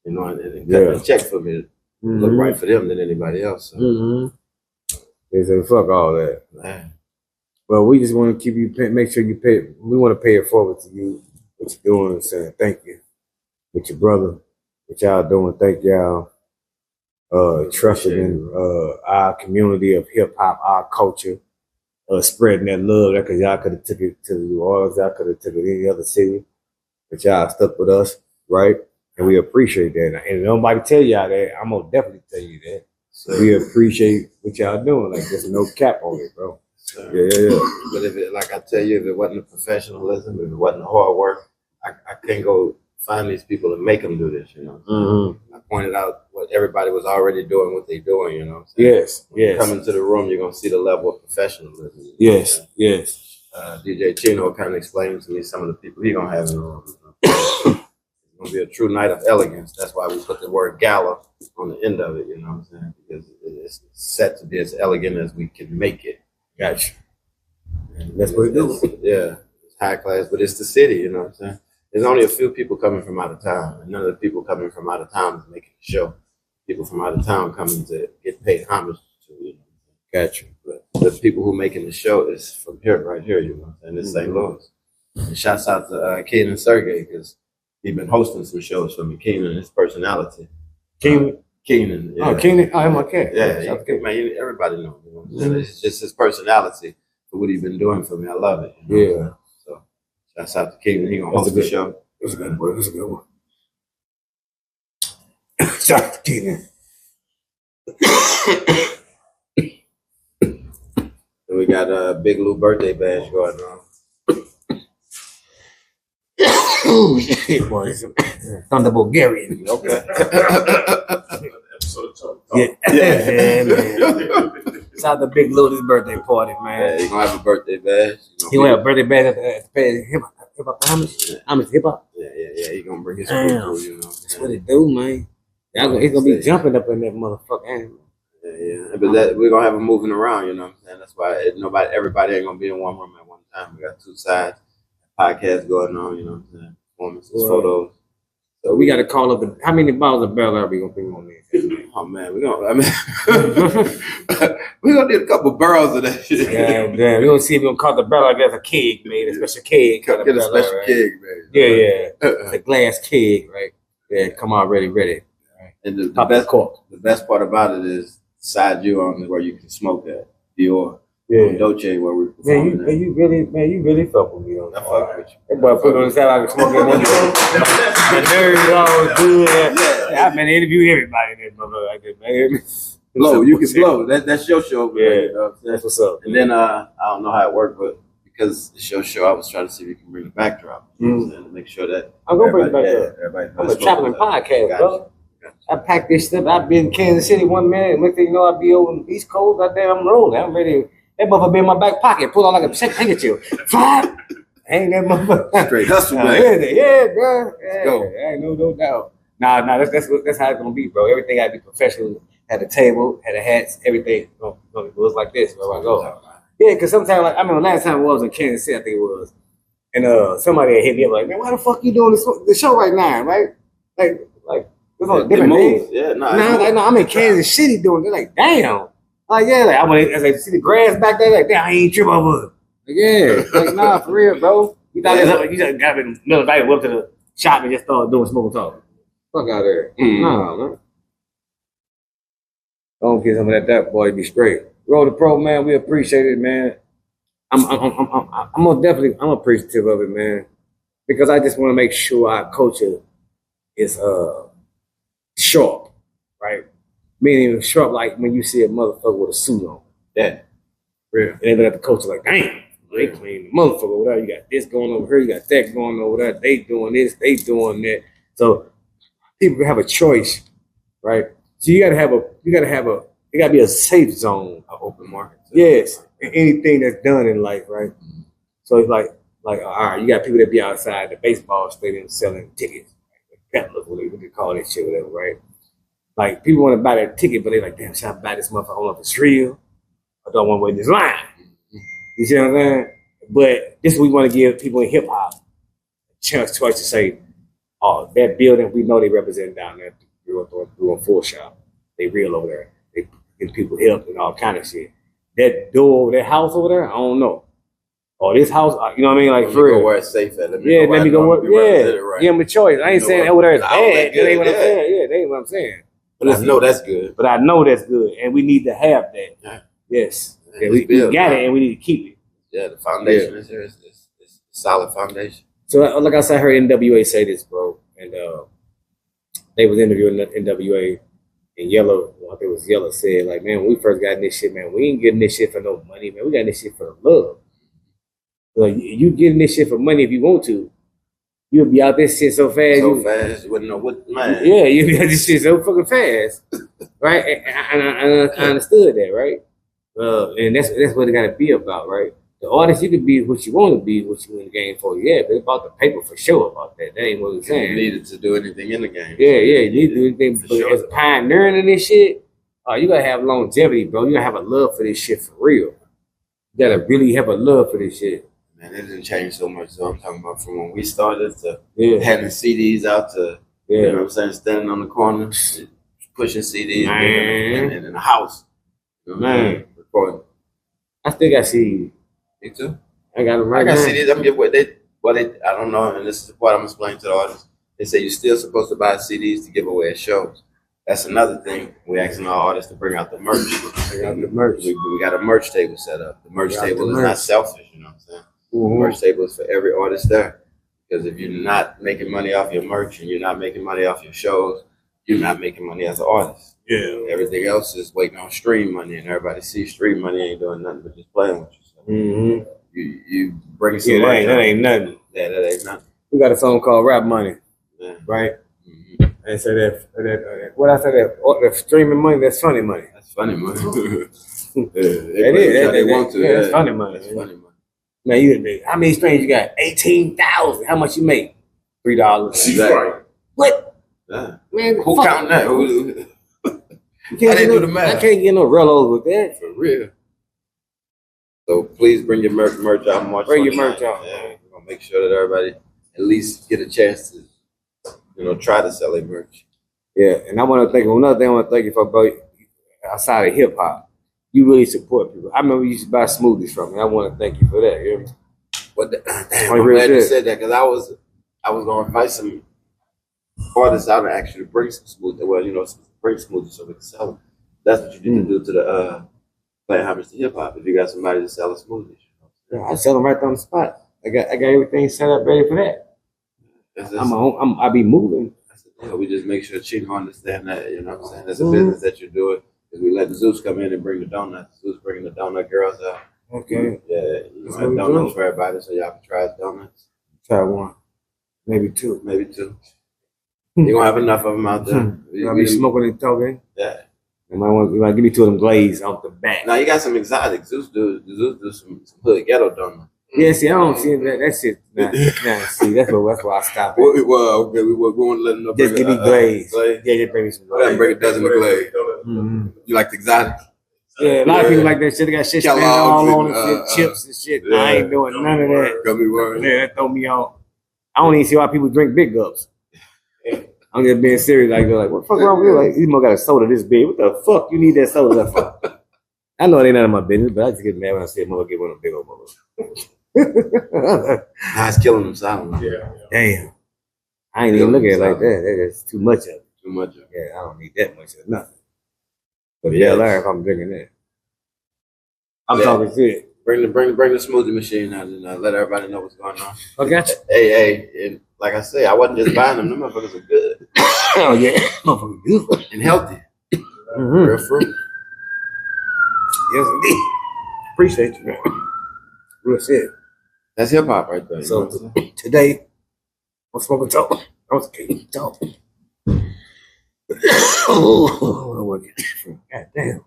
you know, and cut the check for me, look right for them than anybody else. So. They say fuck all that. Man. Well, we just want to keep you make sure you pay. We want to pay it forward to you. What you're doing and saying thank you. With your brother, what y'all doing? Thank y'all. Trusting in our community of hip hop, our culture, spreading that love. Because y'all could have took it to New Orleans, y'all could have took it to any other city, but y'all stuck with us, right? And we appreciate that. And nobody tell y'all that. I'm gonna definitely tell you that. So we appreciate what y'all doing. Like there's no cap on it, bro. Yeah. But if it, like I tell you, if it wasn't the professionalism, if it wasn't the hard work, I can't go find these people and make them do this, you know. I pointed out what everybody was already doing, what they're doing, you know. Yes. When you come into the room, you're gonna see the level of professionalism. Yes. DJ Chino kind of explained to me some of the people he gonna have in the room. It's gonna be a true night of elegance. That's why we put the word gala on the end of it, you know what I'm saying? Because it's set to be as elegant as we can make it. Gotcha. That's what it do. Yeah, it's high class, but it's the city, you know what I'm saying? There's only a few people coming from out of town, and none of the people coming from out of town is making the show. People from out of town coming to get paid homage to, you know. Gotcha. But the people who making the show is from here, right here, you know, and it's St. Louis. And shouts out to Keenan Sergey because he's been hosting some shows for me. Keenan, his personality. Keenan. Yeah. Oh, Keenan. Oh, I'm okay. Yeah, man, everybody knows. You know? It's just his personality for what he's been doing for me. I love it. You know? Yeah. So shouts out to Keenan. He gonna host the show. That's a good one. That's a good one. Shout out to Keenan. And we got a Big Lou birthday bash going on. Oh shit, boy! Thunder Bulgarian. Okay. Yeah, man. Shout out to Big Lou's birthday party, man. Yeah, he's gonna have a birthday bash. He gonna have a birthday bash at the hip hop homage hip hop. Yeah. He's gonna bring his crew, you know. That's what it do, man. He's gonna be jumping up in that motherfucker. Yeah. But we're gonna have him moving around, you know what I'm saying? That's why everybody ain't gonna be in one room at one time. We got two sides, podcasts going on, you know what I'm saying? Performances, photos. So we gotta call up how many bottles of Bel Air we gonna bring on this? Oh man, we're gonna need a couple barrels of that shit. Yeah, damn. We're gonna see if we're gonna call the Bel Air. There's a keg, man, a special keg. Get a special keg, man. Yeah. It's a glass keg, right? Yeah, come on, ready. Right. And the best part about it is side you on where you can smoke at. Dior. Yeah. Dolce where we're performing. You really fuck with me on that. I fuck with you. That boy put on the side like smoking one. The nerves all good. Yeah. I've been interviewing everybody in that motherfucker like that, man. Blow, you can blow. That's your show, man. Yeah, you know that's what's up. And then I don't know how it worked, but because it's your show, I was trying to see if we can bring the backdrop. You know what I'm saying? To make sure that I'm gonna bring the backdrop. I'm a traveling podcast, bro. I packed this stuff. I've been in Kansas City 1 minute. Next thing you know, I'll be over in the East Coast. I'm rolling. I'm ready. That motherfucker be in my back pocket. Pull out like a handkerchief. Ain't that motherfucker Straight hustle, man. Yeah, bro. Yeah, go. ain't no doubt. Nah, that's how it's gonna be, bro. Everything gotta be professional. Had a table, had the hats, everything. It was like this where I go. Yeah, because sometimes, like I remember last time I was in Kansas City, I think it was, and somebody had hit me up like, man, why the fuck you doing the show right now, right? Like it's on a different day. Yeah, no, I'm in Kansas City doing it. They're like, damn. Like, yeah, like I went as I see the grass back there, like, damn, I ain't trip over it. Like, yeah, like, nah, for real, bro. You thought you just got in the middle of the night, went to the shop and just started doing smoke talk. Fuck out there. Nah, man. Don't get some of that boy, be straight. Roll the pro, man. We appreciate it, man. I'm appreciative of it, man, because I just want to make sure our culture is sharp, right? Meaning sharp, like when you see a motherfucker with a suit on. Yeah. Real. And they look at the culture like, damn, they clean the motherfucker over there. You got this going over here, you got that going over there. They doing this, they doing that. So people have a choice, right? So you gotta be a safe zone. An open market. Yes. Anything that's done in life, right? So it's like, all right, you got people that be outside the baseball stadium selling tickets, peddlers, whatever you call that shit, whatever, right? Like people want to buy that ticket, but they like, damn, should I buy this motherfucker? I don't know if it's real. I don't want to wait in this line. You see what I'm saying? But this is what we want to give people in hip hop a choice to say, oh, that building, we know they represent down there through a full shop. They real over there. They give people help and all kind of shit. That door, that house over there, I don't know. Or this house, you know what I mean? Like, for real. Go where it's safe at. Let me go work. Yeah. Right. Give them a choice. I ain't saying over there is bad. That ain't what I'm saying. Yeah, that ain't what I'm saying. But I know that's good. But I know that's good. And we need to have that. Yeah. Yes. Yeah, we got it and we need to keep it. Yeah, the foundation is there. It's a solid foundation. So, like I said, I heard NWA say this, bro. And they was interviewing NWA. And Yellow, I think it was Yellow, said, like, man, when we first got in this shit, man, we ain't getting this shit for no money, man. We got this shit for love. Like, you getting this shit for money if you want to. You'll be out this shit so fast. You wouldn't know what, man. Yeah, you'll be out this shit so fucking fast. Right? And I understood that, right? And that's what it got to be about, right? The artist, you can be what you want to be, what you in the game for, yeah, but it's about the paper for sure about that. That ain't what we're saying. You needed to do anything in the game. Yeah, you need to do anything. But sure. As pioneering in this shit, you got to have longevity, bro. You got to have a love for this shit for real. You got to really have a love for this shit. Man, it didn't change so much. So I'm talking about from when we started to having CDs out to, you know what I'm saying, standing on the corner, pushing CDs and in the house. You know what I'm saying? Recording. I still got CDs. Me too. I got them right now. I got now. CDs. I don't know, and this is what I'm explaining to the artists. They say you're still supposed to buy CDs to give away at shows. That's another thing. We're asking our artists to bring out the merch. We got a merch table set up. The merch table is not selfish, you know what I'm saying? The merch table is for every artist there. Because if you're not making money off your merch and you're not making money off your shows, you're not making money as an artist. Yeah. Everything else is waiting on stream money, and everybody sees stream money ain't doing nothing but just playing with you. So you bring some money. That ain't nothing. Yeah, that ain't nothing. We got a song called Rap Money, right? And so what I said, that streaming money, that's funny money. That's funny money. They want to. Yeah, that's funny money. That's funny money. Man, how many streams you got? 18,000. How much you make? $3. Exactly. What? Yeah. Man, who counting that? I can't do the math. I can't get no relos with that. For real. So please bring your merch out March 29th. Bring your merch out. Yeah, we're gonna make sure that everybody at least get a chance to, try to sell their merch. Yeah, and I want to thank you. Another thing I want to thank you for, bro. Outside of hip hop, you really support people. I remember you used to buy smoothies from me. I want to thank you for that. You know? But damn, I'm glad you said that, because I was gonna invite some artists out and actually bring some smoothies. Well, bring smoothies so we can sell them. That's what you need to do to the playing homage to hip hop. If you got somebody to sell a smoothie, yeah, I sell them right there on the spot. I got everything set up ready for that. I be moving. Yeah, we just make sure Chino understand that. You know what I'm saying? That's a business that you're doing. Because we let Zeus come in and bring the donuts. Zeus bringing the donut girls out. Okay. Yeah, you have donuts for everybody, so y'all can try donuts. Try one, maybe two. You're gonna have enough of them out there. I'll be smoking and talking. Yeah. You might give me two of them glazed off the back. Now you got some exotic. Zeus do some hood ghetto donut. Yeah, see, I don't see that. That shit. Nah, see, that's where I stop. Well, okay, we won't let them know. Just give me glaze. Yeah, just bring me some glaze. Break a dozen of glaze. You like the exotic? Yeah, a lot of people like that shit. They got shit spent all on it, shit, chips and shit. Yeah. I ain't doing none of that. Got me worried. Yeah, that throw me off. I don't even see why people drink big ups. I'm just being serious. Like, they're like, what the fuck wrong with you? Like, you must got a soda this big. What the fuck you need that soda for? I know it ain't none of my business, but I just get mad when I see a mother get one of them big old mothers. Nah, it's killing them silently. Yeah. Damn. I ain't even look at it like that. That's too much of it. Too much of it. Yeah, I don't need that much of nothing. But yeah, if I'm drinking that. I'm talking shit. Bring the smoothie machine out and let everybody know what's going on. I got you. Hey, and like I say, I wasn't just buying them. Them motherfuckers are good. Oh yeah, motherfuckers good and healthy. Real fruit. Yes, indeed. Appreciate you, man. Real shit. That's hip hop right there. So today, I'm smoking dope. I was getting dope. Oh, God damn.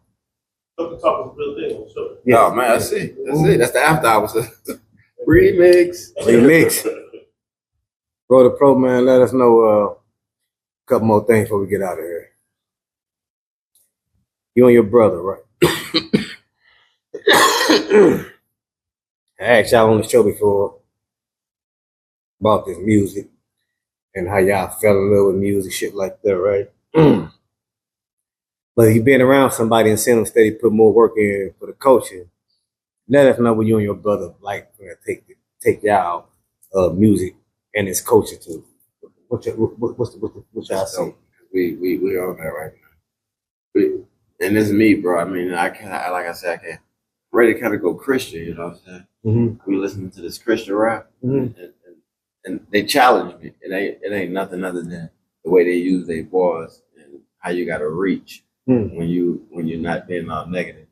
Talk is real thing. Sure. Yeah, oh, man, I see. That's the after hours. Remix. Bro, the pro man, let us know a couple more things before we get out of here. You and your brother, right? I asked y'all on the show before about this music and how y'all fell in love with music, shit like that, right? But if you've been around somebody and seen them steady put more work in for the culture, let us know what you and your brother like take y'all music and its culture to. What's y'all say? We on that right now. And it's me, bro. I mean, I can't ready to kind of go Christian, you know what I'm saying? Mm-hmm. We listening to this Christian rap, and they challenge me. It ain't nothing other than the way they use their voice and how you got to reach when you're not being all negative.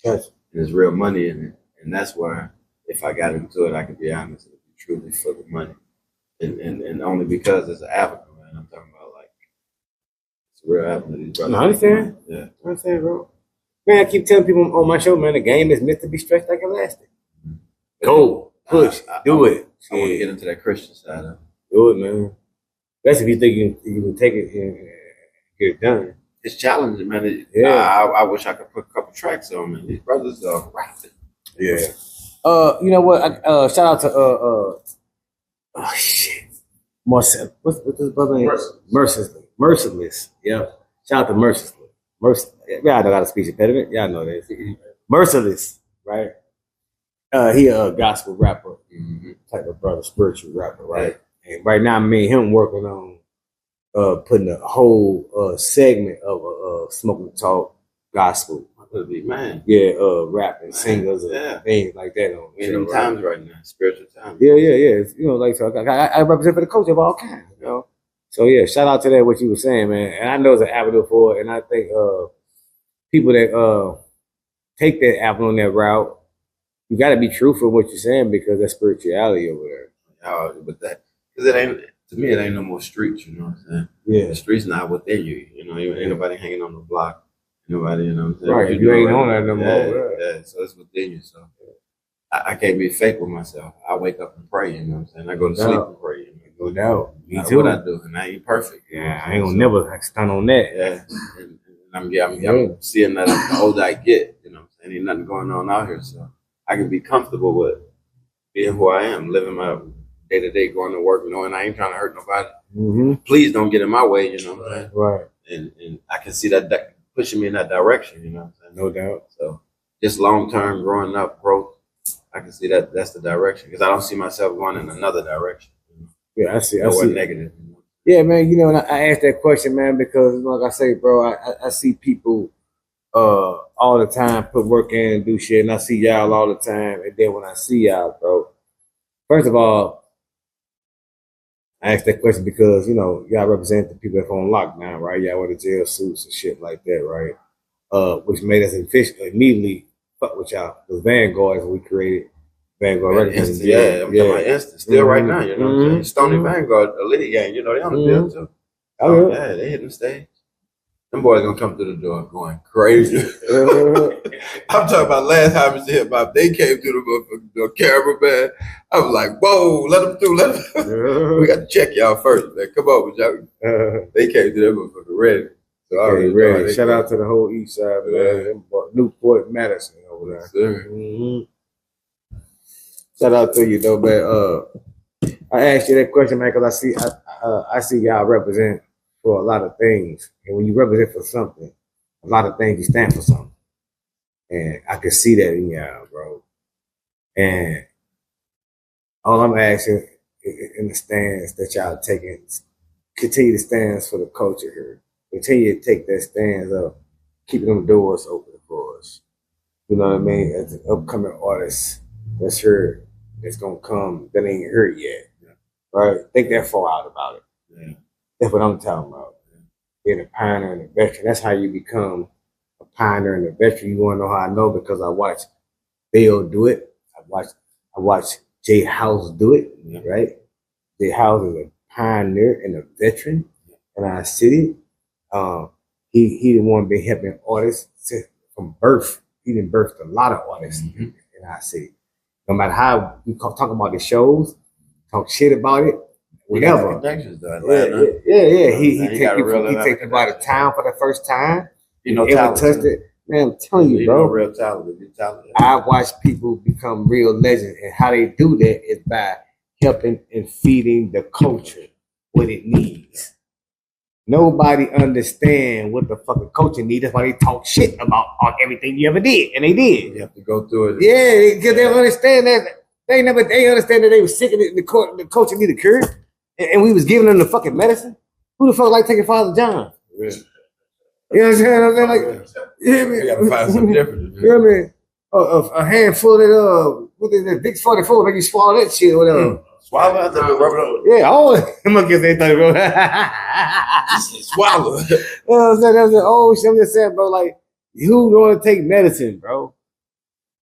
Yes. There's real money in it, and that's where if I got into it, I could be honest, it would be truly for the money, and only because it's an African, man. I'm talking about like it's a real avenue. These brothers. I understand. Yeah, I understand, bro. Man, I keep telling people on my show, man, the game is meant to be stretched like elastic. Go, push, do it. I want to get into that Christian side of it. Do it, man. That's if you think you can take it and get it done. It's challenging, man. Yeah. I wish I could put a couple tracks on, man. These brothers are rapping. Yeah. You know what? Shout out to oh shit, Marcel. What's his brother name? Merciless. Yeah. Shout out to Merciless. Y'all know got a speech impediment. Y'all know this. Merciless, right? He a gospel rapper, type of brother, spiritual rapper, right? And right now, me and him working on putting a whole segment of smoking talk gospel. Man. Yeah, rapping, singers, and things like that. On in them times right now, spiritual times. Yeah. It's, you know, like so I represent for the culture of all kinds, you know. So yeah, shout out to that what you were saying, man. And I know it's an avenue for it, and I think people that take that avenue on that route, you got to be truthful in what you're saying because that's spirituality over there. But that because it ain't to me, it ain't no more streets. You know what I'm saying? Yeah, the streets not within you. You know, ain't nobody hanging on the block. Nobody, you know what I'm saying? Right, you ain't on that no more. Yeah, so it's within you. So I can't be fake with myself. I wake up and pray. You know what I'm saying? I go to sleep and pray. You know? No doubt. Me That's too. What I do, and I ain't perfect. Yeah, I ain't gonna never stand on that. Yeah, and I'm seeing that the older I get, you know, and ain't nothing going on out here, so I can be comfortable with being who I am, living my day to day, going to work, knowing I ain't trying to hurt nobody. Please don't get in my way, you know what I'm saying? Right. And I can see that pushing me in that direction, you know what I'm saying? No doubt. So just long term growing up, growth, I can see that that's the direction because I don't see myself going in another direction. You know? Yeah, I see. I see negative. You know? Yeah, man. You know, and I asked that question, man, because like I say, bro, I see people all the time put work in and do shit, and I see y'all all the time. And then when I see y'all, bro, first of all, I asked that question because, you know, y'all represent the people that's on lockdown, right? Y'all wear the jail suits and shit like that, right? Which made us immediately fuck with y'all. The Vanguard we created. Vanguard Records. Yeah, I'm talking about Instant. Still right now, you know what I'm saying? Stony Vanguard, a Liddy gang, you know, they on the bill too. Oh, yeah, they hitting the stage. Them boys gonna come through the door going crazy. I'm talking about last time it's hip hop. They came to the cameraman. I was like, whoa, let them through, let them through. We got to check y'all first, man. Come on, y'all. They came to them motherfucker ready. So I already ready. Shout out to the whole East Side, man. Newport, Madison over there. Sir. Shout out to you though, man. I asked you that question, man, because I see y'all represent for a lot of things, and when you represent for something, a lot of things you stand for something, and I can see that in y'all, bro. And all I'm asking in the stands that y'all taking, continue to stand for the culture here. Continue to take that stands up, keeping them doors open for us. You know what I mean? As an upcoming artist that's here, that's gonna come, that ain't here yet. Right? Think that far out about it. Yeah. That's what I'm talking about. Being a pioneer and a veteran. That's how you become a pioneer and a veteran. You wanna know how I know? Because I watched Bill do it. I watched Jay House do it, right? Jay House is a pioneer and a veteran in our city. He the one been helping artists from birth. He done birthed a lot of artists in our city. No matter how you talk about the shows, talk shit about it, whatever. Yeah. He take you by the town for the first time. You know, touched it. Man, I'm telling you, bro. Real talent. I watch people become real legends, and how they do that is by helping and feeding the culture what it needs. Nobody understand what the fucking culture needs. That's why they talk shit about everything you ever did, and they did. You have to go through it. Yeah, because they don't understand that. They understand that they were sick and the culture needed a cure, and we was giving them the fucking medicine. Who the fuck like taking Father John? Yeah. You know what I'm saying? Like, you gotta find something different. You know what I mean? A handful of what is that? Big 44, make you swallow that shit or whatever. Swallow out the rubber. Yeah, all of them against they thought, bro. Swallow. You know what I'm saying? That's the old shit. I'm just saying, bro, like, who gonna take medicine, bro?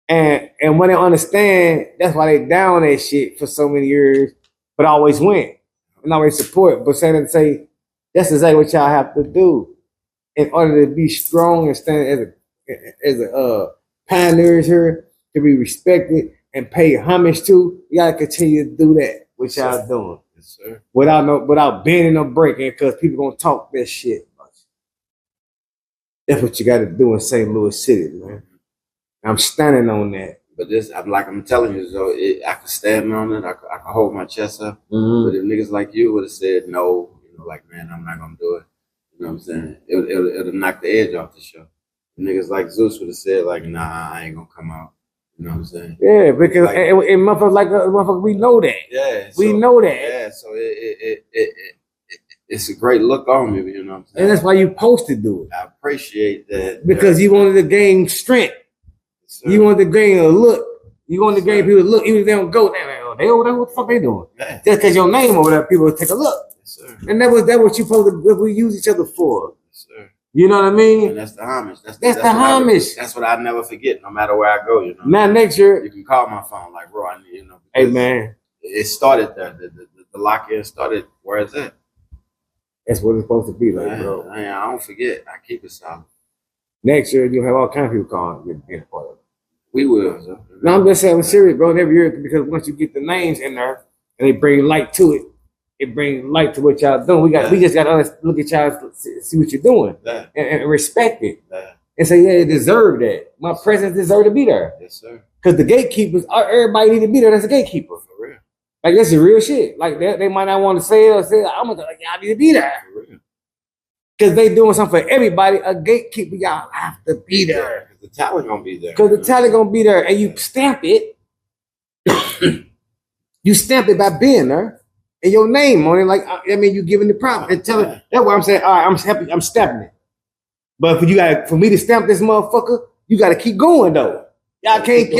And when they understand, that's why they down that shit for so many years, but always win and always support. But saying to say, that's exactly what y'all have to do in order to be strong and stand as a pioneers here, to be respected and pay homage to. You gotta continue to do that, which y'all doing. Yes, sir. Without bending or breaking, because people gonna talk that shit. That's what you gotta do in St. Louis City, man. I'm standing on that. But this, I'm telling you, so I could stand on it. I could hold my chest up. But if niggas like you would have said no, like, man, I'm not gonna do it. You know what I'm saying? It'll knock the edge off the show. Niggas like Zeus would have said, like, nah, I ain't gonna come out. You know what I'm saying? Yeah, because like, and motherfuckers, we know that. Yeah, we know that. Yeah, so it's a great look on me. You know what I'm saying? And that's why you supposed to do it. I appreciate that because you wanted to gain strength. Yes, you wanted to gain a look. You wanted to gain people to look, even if they don't go there. They over there, what the fuck they doing? Yeah. Just because your name over there, people will take a look. Yes, sir. And that what you supposed to. We use each other for. Yes, sir. You know what I mean? And that's the homage. That's the homage. That's what I never forget, no matter where I go. You know. Now next year, you can call my phone, like, bro, I need, Hey man, it started there. The lock-in started where it's at. That's what it's supposed to be, like, bro. I don't forget. I keep it solid. Next year, you'll have all kinds of people calling you part of it. We will. So. No, I'm just saying, I'm serious, bro. Every year, because once you get the names in there and they bring light to it, it brings light to what y'all doing. We just got to look at y'all, see what you're doing, and respect it, and say, yeah, it deserved that. My presence deserved to be there. Yes, sir. Because the gatekeepers, everybody need to be there. That's a gatekeeper. For real. Like, this is real shit. Like, they might not want to say it or say it. I'm gonna like, y'all need to be there. For real. Because they doing something for everybody. A gatekeeper, y'all have to be there. The talent gonna be there. Because the talent gonna be there, and you stamp it. You stamp it by being there. And your name on it, like, I mean, you giving the promise and telling. That's why I'm saying, all right, I'm stamping it. But for me to stamp this motherfucker, you gotta keep going though. Y'all can't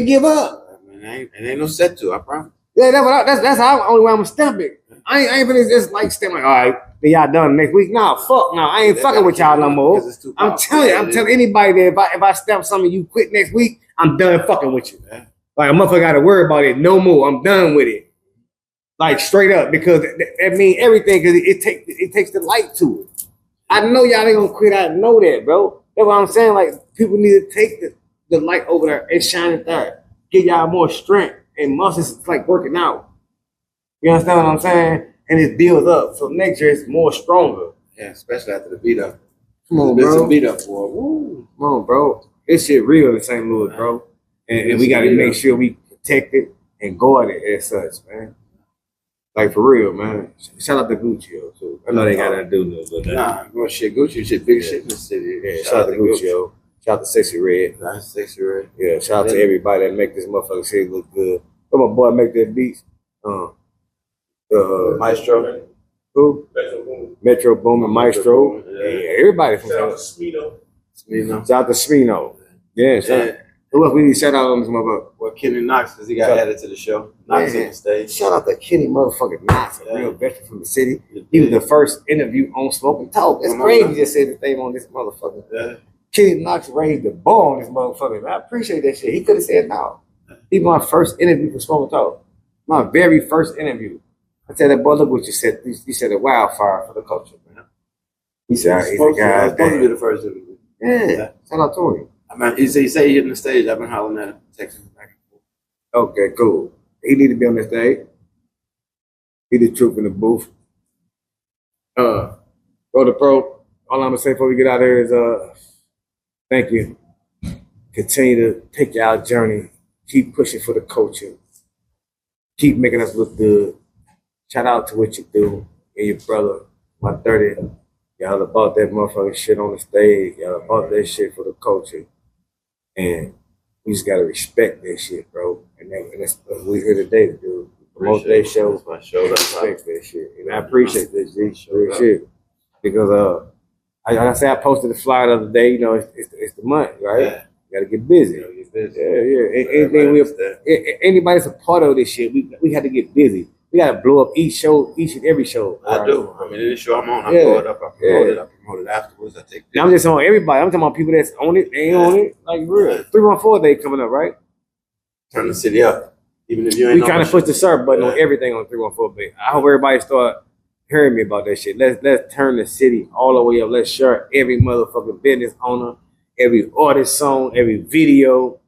give up. I mean, it ain't no set to, I promise. Yeah, that's how only way I'm gonna stamp it. I ain't gonna just like stamp like, all right, then y'all done next week. Nah, fuck no, I ain't fucking with y'all no more. I'm telling anybody that if I stamp something, you quit next week, I'm done fucking with you. Yeah. Like, a motherfucker gotta worry about it no more. I'm done with it. Like, straight up, because that means everything, because it takes the light to it. I know y'all ain't gonna quit. I know that, bro. That's what I'm saying. Like, people need to take the light over there, it's shining there. Give y'all more strength and muscles. It's like working out. You understand what I'm saying? And it builds up. So next year it's more stronger. Yeah, especially after the beat up. Come on, There's bro. some beat up for it. Woo. Come on, bro. This shit real in St. Louis, bro. And we got to make sure we protect it and guard it as such, man. Like, for real, man. Shout out to Gucci, yo, too. I know they got nothing to do with it. Nah, well, shit, Gucci shit, big shit in the city. Yeah, shout out to Gucci, yo. Shout out to Sexy Red. Nice, Sexy Red. Yeah, shout out to everybody that make this motherfucking shit look good. Come on, boy, make that beats. Maestro. Who? Metro Boomin, Maestro. Yeah. Everybody from Shout out to Smino. Shout out to Smino. Yeah, who else we need to shout out on this motherfucker? Well, Kenny Knox, because he got added to the show. Knox on the stage. Shout out to Kenny motherfucking Knox, a real veteran from the city. He was the first interview on Smoke and Talk. It's crazy he just said his name on this motherfucker. Yeah. Kenny Knox raised the bar on this motherfucker. I appreciate that shit. He could have said no. He was my first interview for Smoke and Talk. My very first interview. I tell that boy, look what you said. He said a wildfire for the culture, man. He said, he's a guy. Supposed to be the first interview. Yeah. Shout out to him. I mean, he said he hitting the stage. I've been hollering at him, texting him back and forth. Okay, cool. He need to be on the stage. He the truth in the booth. Roll the Pro. All I'm gonna say before we get out of here is thank you. Continue to take your journey. Keep pushing for the culture. Keep making us look good. Shout out to what you do and your brother, my 30. Y'all about that motherfucking shit on the stage. Y'all about that shit for the culture. And we just gotta respect that shit, bro. And that's what we're here today to do. Promote that show. That's my show. Respect that shit. And I appreciate this, G. Real shit. Because I say I posted the flyer the other day, you know, it's the month, right? Yeah. You gotta get busy. Anybody that's a part of this shit, we had to get busy. We gotta blow up each and every show. I do. I mean, any show I'm on, I blow it up. I promote it afterwards. I take. I'm just on everybody. I'm talking about people that's on it. They ain't on it. Like real. 314 day coming up, right? Turn the city up. Even if you ain't. We trying to push the serve button on everything on 314 day. I hope everybody start hearing me about that shit. Let's turn the city all the way up. Let's share every motherfucking business owner, every artist song, every video,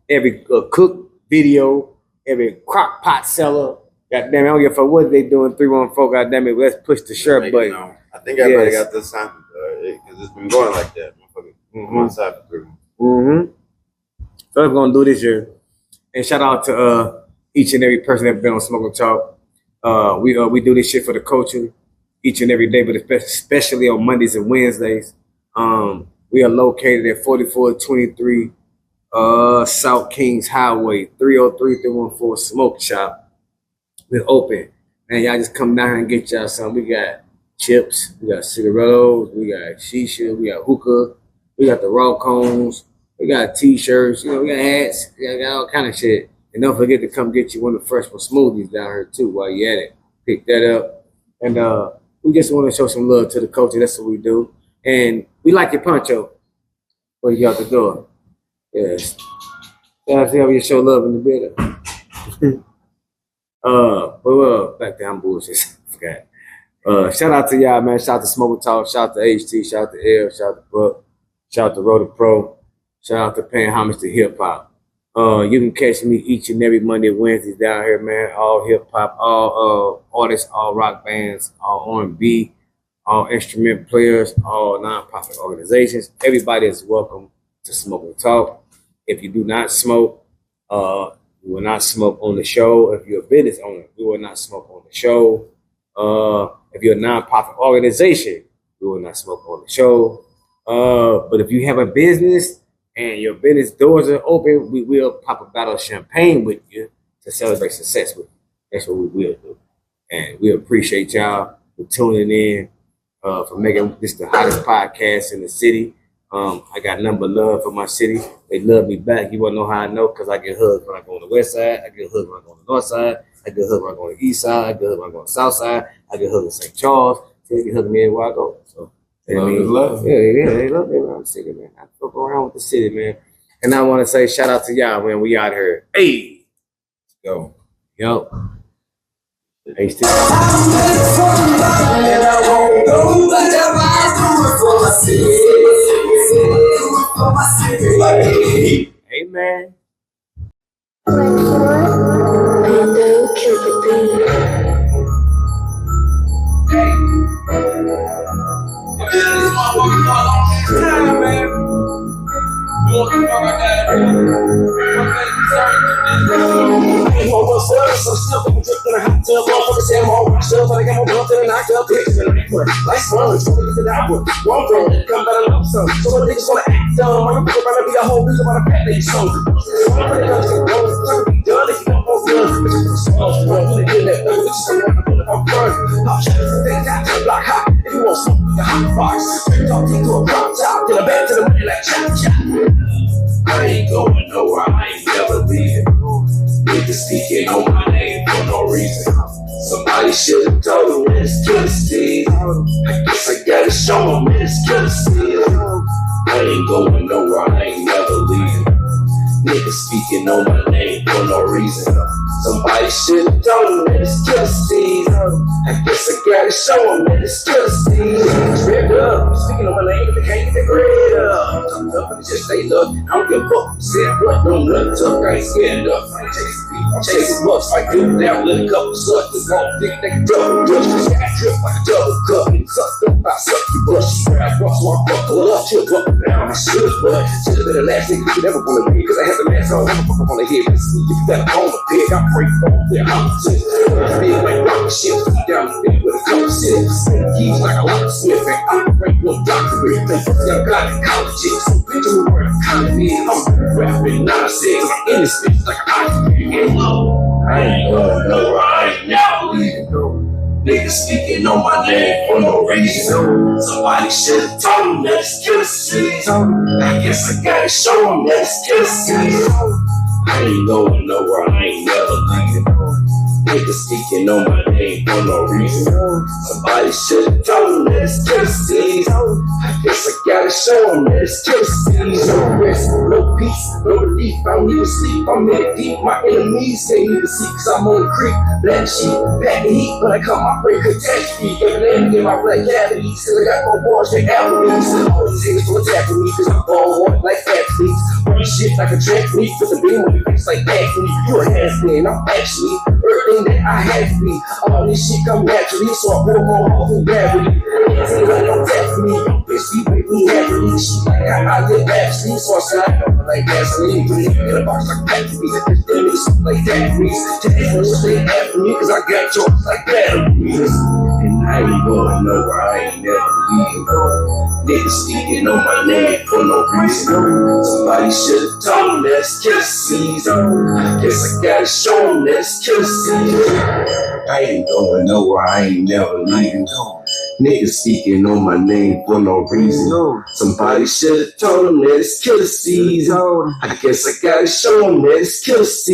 every cook video, every crock pot seller. God damn it, I don't give a fuck what they doing. 314, god damn it, let's push the share button. I think everybody got this sign because it's been going like that. One side for 3. So that's what we're gonna do this year. And shout out to each and every person that's been on Smoke and Talk. We do this shit for the culture each and every day, but especially on Mondays and Wednesdays. We are located at 4423 South Kings Highway, 303-314 Smoke Shop. We're open. Man, y'all just come down here and get y'all something. We got chips, we got cigarillos, we got shisha, we got hookah, we got the raw cones, we got t-shirts, you know, we got hats, we got all kind of shit. And don't forget to come get you one of the fresh smoothies down here too while you at it. Pick that up. And we just want to show some love to the culture. That's what we do. And we like your poncho when you out the door. Yes. Yeah, see how we show love in the bed. Back down bullshit. Forgot. Shout out to y'all, man. Shout out to Smoke and Talk. Shout out to HT. Shout out to L. Shout out to Buck. Shout out to Road to Pro. Shout out to paying homage to hip hop. You can catch me each and every Monday, Wednesdays down here, man. All hip hop, all artists, all rock bands, all R&B, all instrument players, all non-profit organizations. Everybody is welcome to Smoke and Talk. If you do not smoke, we will not smoke on the show. If you're a business owner, we will not smoke on the show. If you're a non-profit organization, we will not smoke on the show. But if you have a business and your business doors are open, we will pop a bottle of champagne with you to celebrate success with you. That's what we will do. And we appreciate y'all for tuning in, for making this the hottest podcast in the city. I got nothing but love for my city. They love me back. You want to know how I know? Because I get hugs when I go on the west side. I get hugs when I go on the north side. I get hugs when I go on the east side. I get hugs when I go on the south side. I get hugs in St. Charles. So they get hugging me everywhere I go. So Love. Yeah, they love me around the city, man. I fuck around with the city, man. And I want to say shout out to y'all, man. We out here. Hey, let's go. Yo. Hey, still. For my city. heat. Amen. So still I'm dripping a hot tub, motherfucker say I'm all washed up, but I got my blunt and I knocked up pictures in the neighborhood. Like sponge, when niggas in the outward, one throw, come back and lump some. So when niggas wanna act dumb, I'm gonna about to be a whole bitch about a fat lady song. I'm gonna done if you don't want done. Sponge, bro, when they get that thing, bitches I'm gonna put it on front. Pop shit, they got to block hot. If you want smoke with the hot box, talk to a crop top, get a back to the money like chop chop. I ain't going nowhere, I ain't never leaving. Niggas speaking on my name for no reason. Somebody should've told him it's Calice. I guess I gotta show him it's Calice. I ain't going nowhere, I ain't never leaving. Niggas speaking on my name for no reason. Somebody should've told him it's Calice. I guess I gotta show him that it's Calice. Straight up, speaking on my name, if they can't get the grade up. I'm up and just stay low. I don't give a fuck. Said what? Don't let it talk. I ain't scared enough. I ain't chasing bucks like you. Down, let a couple sluts. Just won't think they can double dutch. I got drip like a double cup. Sucked up by suck you brush. Swear I brought so I buckle up. Chill up and down. I should, but should've been the last nigga you ever wanna be. Cause I had the last on. I'm a fuck up on the head. Let's see if you got a phone or pig. I'm breaking on their opposites. Big like rock shit. Down the thing with a couple cities. Keys like a locksmith. And I break no doctorate. Young got in college. So bitch, I'm where I'm economy. I'm rapping nonsense. I'm in this bitch like an oxygen. I ain't going nowhere. I ain't never leaving. Niggas speaking on my name for no reason. Somebody should've told him that it's Calice. I guess I gotta show him that it's Calice. I ain't going nowhere. I ain't never leaving. Niggas speaking on my name for no reason. Somebody should've told him that it's Calice. I guess I gotta show him that it's Calice. No rest, no peace, no relief. I don't even sleep. I'm in it deep. My enemies can't even see cause I'm on the creek. Black sheep, back the heat. When I come, I bring catastrophe. Every land in my black cavity. Still I got no bars, they after me. Still all these niggas will attack me cause I'm all one like athletes. Running shit like a track meet. With the beam on your face like acne. You're a has-been. I'm actually everything that I had to be. All this shit come naturally, so I put them on off in gravity. Anybody don't tap for me, bitch, we make me happily. She like how I live actually, so I slide over like gasoline. Put it in a box like that for me. Bitch, them niggas like batteries. Take it from stay after me, cause I got jokes like batteries. And I ain't going nowhere, I ain't never leaving. Niggas speaking on my name for no reason. Somebody should've told him that it's Calice. I guess I gotta show him that it's Calice. I ain't going nowhere, I ain't never leaving. Niggas speaking on my name for no reason. Somebody should've told him that it's Calice. I guess I gotta show him that it's Calice.